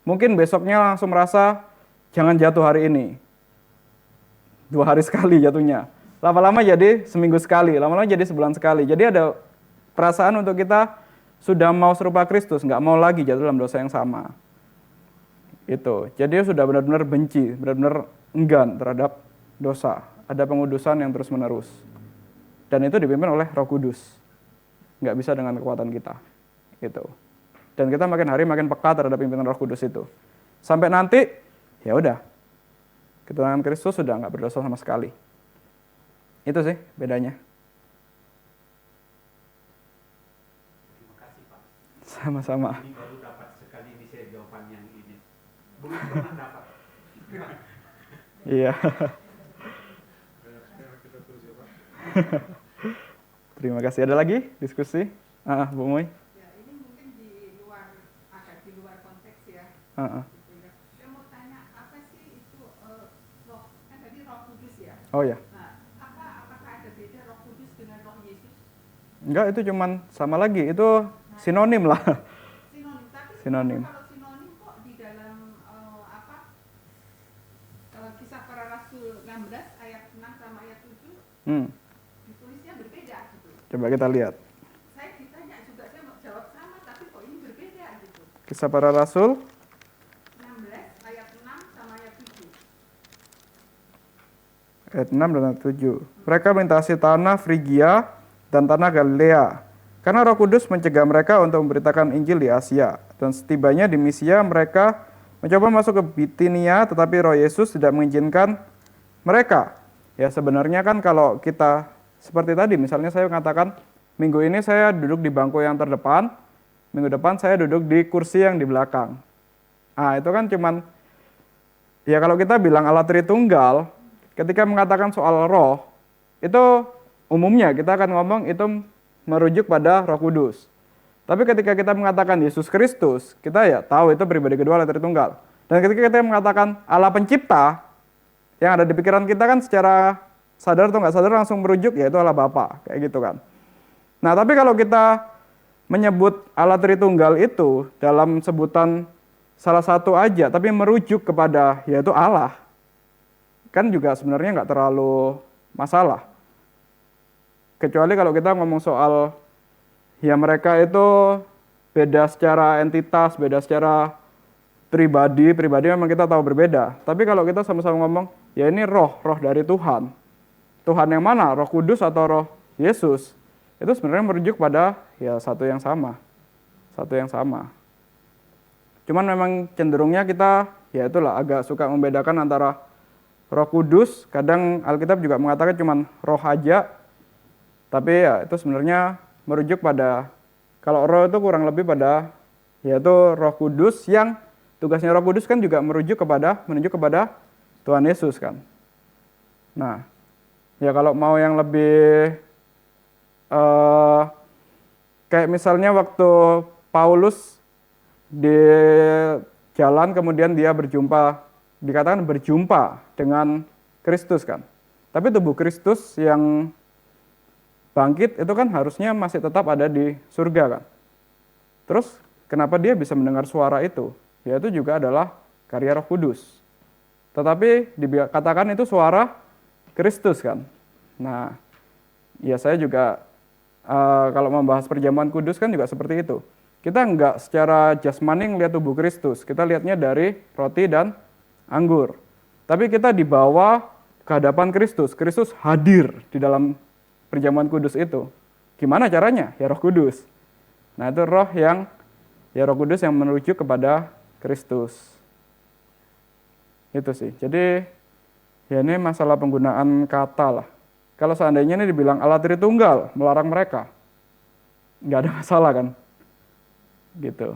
S1: Mungkin besoknya langsung merasa jangan jatuh hari ini. 2 hari sekali jatuhnya. Lama-lama jadi seminggu sekali, lama-lama jadi sebulan sekali. Jadi ada perasaan untuk kita sudah mau serupa Kristus, nggak mau lagi jatuh dalam dosa yang sama. Itu. Jadi sudah benar-benar benci, benar-benar enggan terhadap dosa. Ada pengudusan yang terus-menerus. Dan itu dipimpin oleh Roh Kudus. Nggak bisa dengan kekuatan kita. Gitu. Dan kita makin hari makin peka terhadap pimpinan Roh Kudus itu. Sampai nanti, ya udah, ketuhanan Kristus sudah nggak berdosa sama sekali. Itu sih bedanya.
S3: Terima kasih Pak.
S1: Sama-sama.
S3: Ini baru dapat sekali di saya jawaban yang ini. Belum pernah dapat.
S1: Iya. Terima kasih. Ada lagi diskusi? Bu Moy?
S4: Saya mau tanya apa sih itu roh, kan tadi Roh Kudus ya?
S1: Oh ya.
S4: Nah, apakah ada beda Roh Kudus dengan Roh Yesus?
S1: Enggak, itu cuman sama lagi. Itu sinonim lah.
S4: Sinonim, tapi
S1: Sinonim.
S4: kalau sinonim kok di dalam Kisah Para Rasul 16 ayat 6 sama ayat 7 ditulisnya berbeda gitu.
S1: Coba kita lihat.
S4: Saya
S1: Kisah Para Rasul
S4: 16 ayat 6 sama ayat 7.
S1: ayat 6 dan ayat 7. Mereka melintasi tanah Frigia dan tanah Galilea. Karena Roh Kudus mencegah mereka untuk memberitakan Injil di Asia. Dan setibanya di Misia mereka mencoba masuk ke Bitinia, tetapi Roh Yesus tidak mengizinkan mereka. Ya sebenarnya kan kalau kita seperti tadi, misalnya saya mengatakan, minggu ini saya duduk di bangku yang terdepan, minggu depan saya duduk di kursi yang di belakang. Nah itu kan cuman, ya kalau kita bilang Allah Tritunggal, ketika mengatakan soal roh, itu umumnya kita akan ngomong itu merujuk pada Roh Kudus. Tapi ketika kita mengatakan Yesus Kristus, kita ya tahu itu pribadi kedua Allah Tritunggal. Dan ketika kita mengatakan Allah Pencipta, yang ada di pikiran kita kan secara sadar atau nggak sadar langsung merujuk ya itu Allah Bapa, kayak gitu kan. Nah tapi kalau kita menyebut Allah Tritunggal itu dalam sebutan salah satu aja, tapi merujuk kepada yaitu Allah, kan juga sebenarnya nggak terlalu masalah. Kecuali kalau kita ngomong soal ya mereka itu beda secara entitas, beda secara pribadi memang kita tahu berbeda. Tapi kalau kita sama-sama ngomong, ya ini roh dari Tuhan. Tuhan yang mana? Roh Kudus atau Roh Yesus? Itu sebenarnya merujuk pada ya satu yang sama. Satu yang sama. Cuman memang cenderungnya kita ya itulah agak suka membedakan antara Roh Kudus, kadang Alkitab juga mengatakan cuman roh aja. Tapi ya itu sebenarnya merujuk pada, kalau roh itu kurang lebih pada yaitu Roh Kudus, yang tugasnya Roh Kudus kan juga menunjuk kepada Tuhan Yesus kan. Nah, ya kalau mau yang lebih kayak misalnya waktu Paulus di jalan kemudian dia dikatakan berjumpa dengan Kristus kan. Tapi tubuh Kristus yang bangkit itu kan harusnya masih tetap ada di surga kan. Terus kenapa dia bisa mendengar suara itu? Ya itu juga adalah karya Roh Kudus. Tetapi dikatakan itu suara Kristus kan. Nah, ya saya juga kalau membahas perjamuan kudus kan juga seperti itu. Kita enggak secara jasmani ngelihat tubuh Kristus, kita lihatnya dari roti dan anggur. Tapi kita dibawa ke hadapan Kristus. Kristus hadir di dalam perjamuan kudus itu. Gimana caranya? Ya Roh Kudus. Nah itu Roh Kudus yang merujuk kepada Kristus. Itu sih. Jadi ya ini masalah penggunaan kata lah. Kalau seandainya ini dibilang Allah Tritunggal melarang mereka, nggak ada masalah kan? Gitu.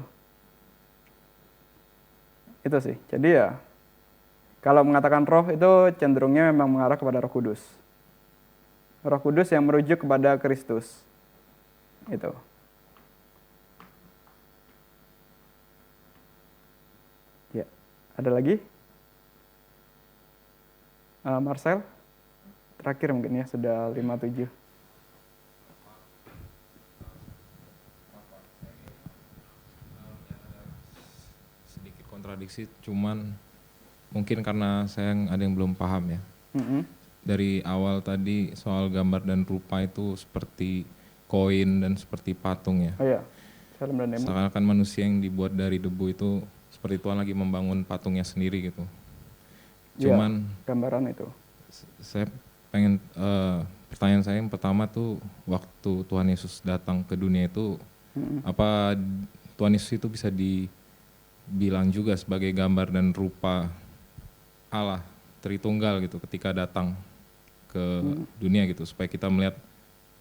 S1: Itu sih. Jadi ya kalau mengatakan roh itu cenderungnya memang mengarah kepada Roh Kudus. Roh Kudus yang merujuk kepada Kristus. Itu. Ya, ada lagi? Marcel? Terakhir mungkin ya, sudah 57.
S5: Sedikit kontradiksi, cuman mungkin karena saya ada yang belum paham ya. Dari awal tadi soal gambar dan rupa itu seperti koin dan seperti patung ya.
S1: Oh iya, Salam dan Nemo.
S5: Seakan-akan manusia yang dibuat dari debu itu seperti Tuhan lagi membangun patungnya sendiri gitu. Cuman
S1: ya, gambaran itu.
S5: Saya pengen pertanyaan saya yang pertama tuh waktu Tuhan Yesus datang ke dunia itu apa Tuhan Yesus itu bisa dibilang juga sebagai gambar dan rupa Allah Tritunggal gitu ketika datang ke dunia gitu, supaya kita melihat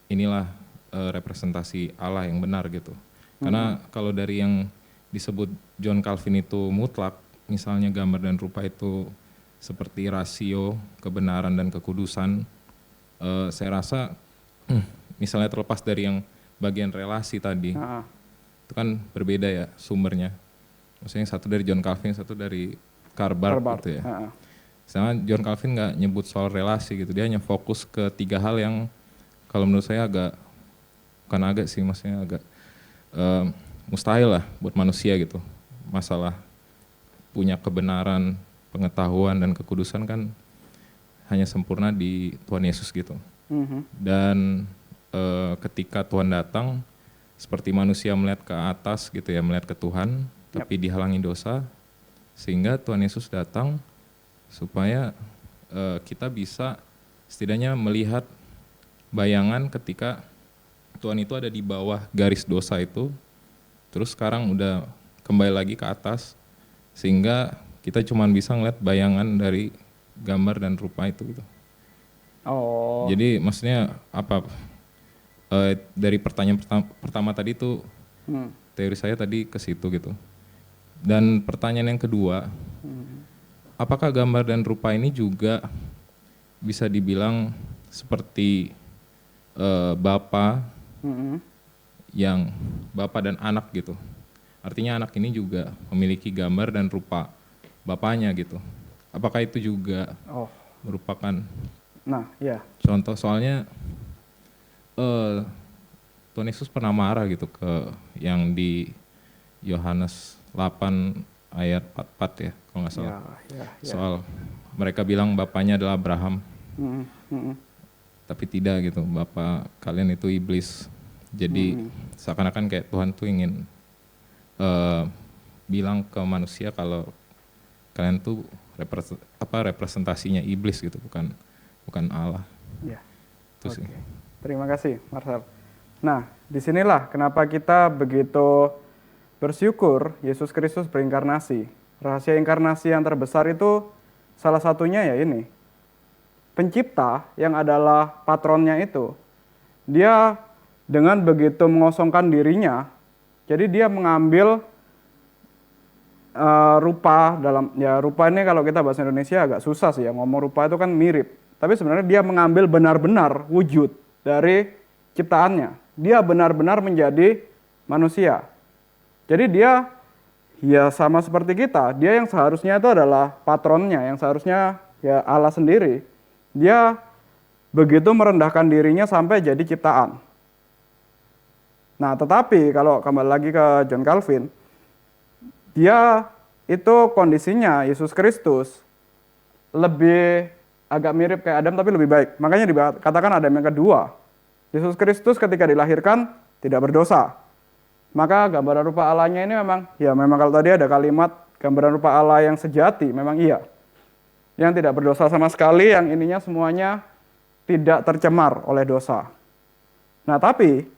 S5: inilah representasi Allah yang benar gitu. Karena kalau dari yang disebut John Calvin itu mutlak, misalnya gambar dan rupa itu seperti rasio kebenaran dan kekudusan, saya rasa misalnya terlepas dari yang bagian relasi tadi, itu kan berbeda ya sumbernya. Maksudnya satu dari John Calvin, satu dari Karl Barth gitu ya. Sedangkan John Calvin nggak nyebut soal relasi gitu, dia hanya fokus ke tiga hal yang kalau menurut saya maksudnya agak mustahil lah buat manusia gitu. Masalah punya kebenaran, pengetahuan dan kekudusan kan hanya sempurna di Tuhan Yesus gitu. Dan ketika Tuhan datang, seperti manusia melihat ke atas gitu ya, melihat ke Tuhan, tapi dihalangi dosa, sehingga Tuhan Yesus datang supaya kita bisa setidaknya melihat bayangan ketika Tuhan itu ada di bawah garis dosa itu, terus sekarang udah kembali lagi ke atas, sehingga kita cuma bisa ngeliat bayangan dari gambar dan rupa itu gitu.
S1: Oh.
S5: Jadi maksudnya apa, dari pertanyaan pertama tadi tuh teori saya tadi ke situ gitu. Dan pertanyaan yang kedua, apakah gambar dan rupa ini juga bisa dibilang seperti bapa yang bapa dan anak gitu. Artinya anak ini juga memiliki gambar dan rupa bapaknya gitu. Apakah itu juga merupakan contoh? Soalnya Tuhan Yesus pernah marah gitu ke yang di Yohanes 8 ayat 44 ya kalau nggak salah. Soal mereka bilang bapaknya adalah Abraham. Tapi tidak gitu, bapak kalian itu iblis. Jadi seakan-akan kayak Tuhan tuh ingin bilang ke manusia kalau kalian tuh representasinya iblis gitu, bukan Allah.
S1: Ya.
S5: Itu sih.
S1: Terima kasih, Marcel. Nah, disinilah kenapa kita begitu bersyukur Yesus Kristus berinkarnasi. Rahasia inkarnasi yang terbesar itu salah satunya ya ini. Pencipta yang adalah patronnya itu, dia dengan begitu mengosongkan dirinya, jadi dia mengambil rupa dalam, ya rupa ini kalau kita bahasa Indonesia agak susah sih ya, ngomong rupa itu kan mirip. Tapi sebenarnya dia mengambil benar-benar wujud dari ciptaannya. Dia benar-benar menjadi manusia. Jadi dia ya sama seperti kita, dia yang seharusnya itu adalah patronnya, yang seharusnya ya Allah sendiri. Dia begitu merendahkan dirinya sampai jadi ciptaan. Nah, tetapi kalau kembali lagi ke John Calvin, dia itu kondisinya Yesus Kristus lebih agak mirip kayak Adam tapi lebih baik. Makanya dikatakan Adam yang kedua. Yesus Kristus ketika dilahirkan tidak berdosa. Maka gambaran rupa Allahnya ini memang kalau tadi ada kalimat gambaran rupa Allah yang sejati, memang iya. Yang tidak berdosa sama sekali, yang ininya semuanya tidak tercemar oleh dosa. Nah, tapi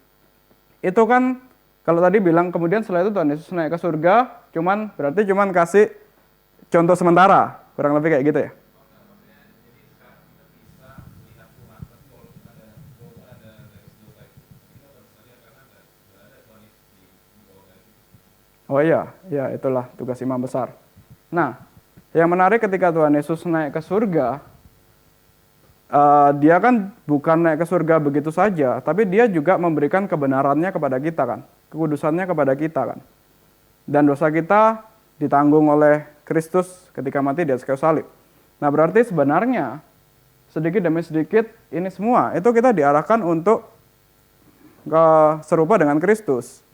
S1: itu kan kalau tadi bilang kemudian setelah itu Tuhan Yesus naik ke surga, berarti cuman kasih contoh sementara, kurang lebih kayak gitu ya. Oh iya, ya itulah tugas imam besar. Nah, yang menarik ketika Tuhan Yesus naik ke surga, dia kan bukan naik ke surga begitu saja, tapi dia juga memberikan kebenarannya kepada kita kan, kekudusannya kepada kita kan. Dan dosa kita ditanggung oleh Kristus ketika mati di atas kayu salib. Nah, berarti sebenarnya sedikit demi sedikit ini semua itu kita diarahkan untuk serupa dengan Kristus.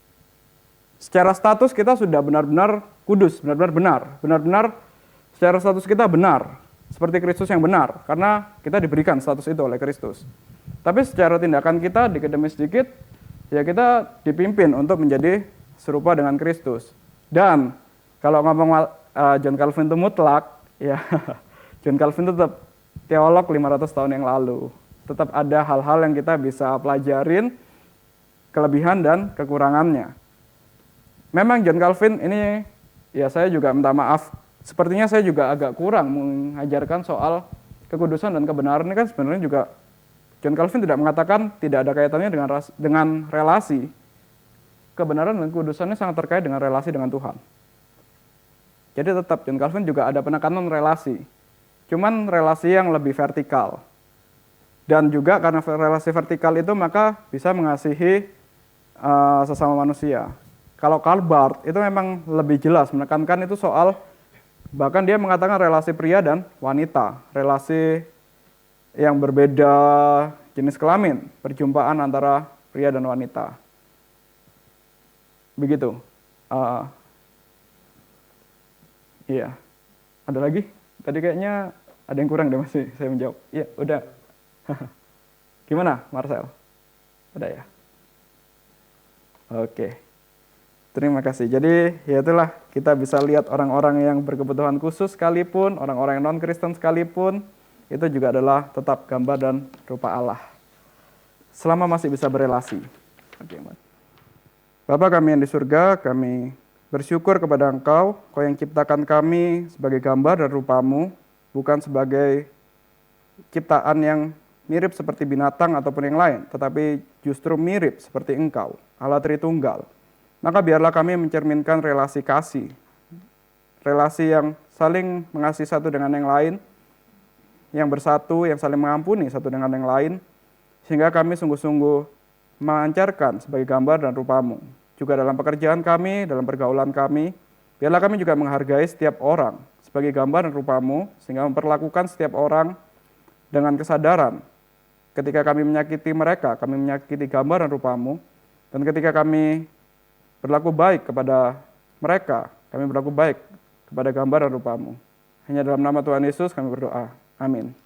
S1: Secara status kita sudah benar-benar kudus, benar-benar secara status kita benar, seperti Kristus yang benar, karena kita diberikan status itu oleh Kristus. Tapi secara tindakan kita dikit demi sedikit, ya kita dipimpin untuk menjadi serupa dengan Kristus. Dan kalau ngomong John Calvin itu mutlak, ya John Calvin itu tetap teolog 500 tahun yang lalu. Tetap ada hal-hal yang kita bisa pelajarin, kelebihan dan kekurangannya. Memang John Calvin ini, ya saya juga minta maaf, sepertinya saya juga agak kurang mengajarkan soal kekudusan dan kebenaran. Ini kan sebenarnya juga John Calvin tidak mengatakan tidak ada kaitannya dengan relasi. Kebenaran dan kekudusan ini sangat terkait dengan relasi dengan Tuhan. Jadi tetap John Calvin juga ada penekanan relasi. Cuman relasi yang lebih vertikal. Dan juga karena relasi vertikal itu maka bisa mengasihi sesama manusia. Kalau Karl Barth itu memang lebih jelas menekankan itu soal, bahkan dia mengatakan relasi pria dan wanita, relasi yang berbeda jenis kelamin, perjumpaan antara pria dan wanita. Begitu. Iya. Ada lagi? Tadi kayaknya ada yang kurang deh masih saya menjawab. Iya, udah. Gimana, Marcel? Udah ya? Oke. Terima kasih. Jadi ya itulah, kita bisa lihat orang-orang yang berkebutuhan khusus sekalipun, orang-orang yang non-Kristen sekalipun, itu juga adalah tetap gambar dan rupa Allah. Selama masih bisa berelasi. Oke, Bapa kami yang di surga, kami bersyukur kepada Engkau, Kau yang ciptakan kami sebagai gambar dan rupa-Mu, bukan sebagai ciptaan yang mirip seperti binatang ataupun yang lain, tetapi justru mirip seperti Engkau, Allah Tritunggal. Maka biarlah kami mencerminkan relasi kasih, relasi yang saling mengasihi satu dengan yang lain, yang bersatu, yang saling mengampuni satu dengan yang lain, sehingga kami sungguh-sungguh memancarkan sebagai gambar dan rupa-Mu. Juga dalam pekerjaan kami, dalam pergaulan kami, biarlah kami juga menghargai setiap orang sebagai gambar dan rupa-Mu, sehingga memperlakukan setiap orang dengan kesadaran. Ketika kami menyakiti mereka, kami menyakiti gambar dan rupa-Mu, dan ketika kami berlaku baik kepada mereka, kami berlaku baik kepada gambar dan rupa-Mu. Hanya dalam nama Tuhan Yesus kami berdoa. Amin.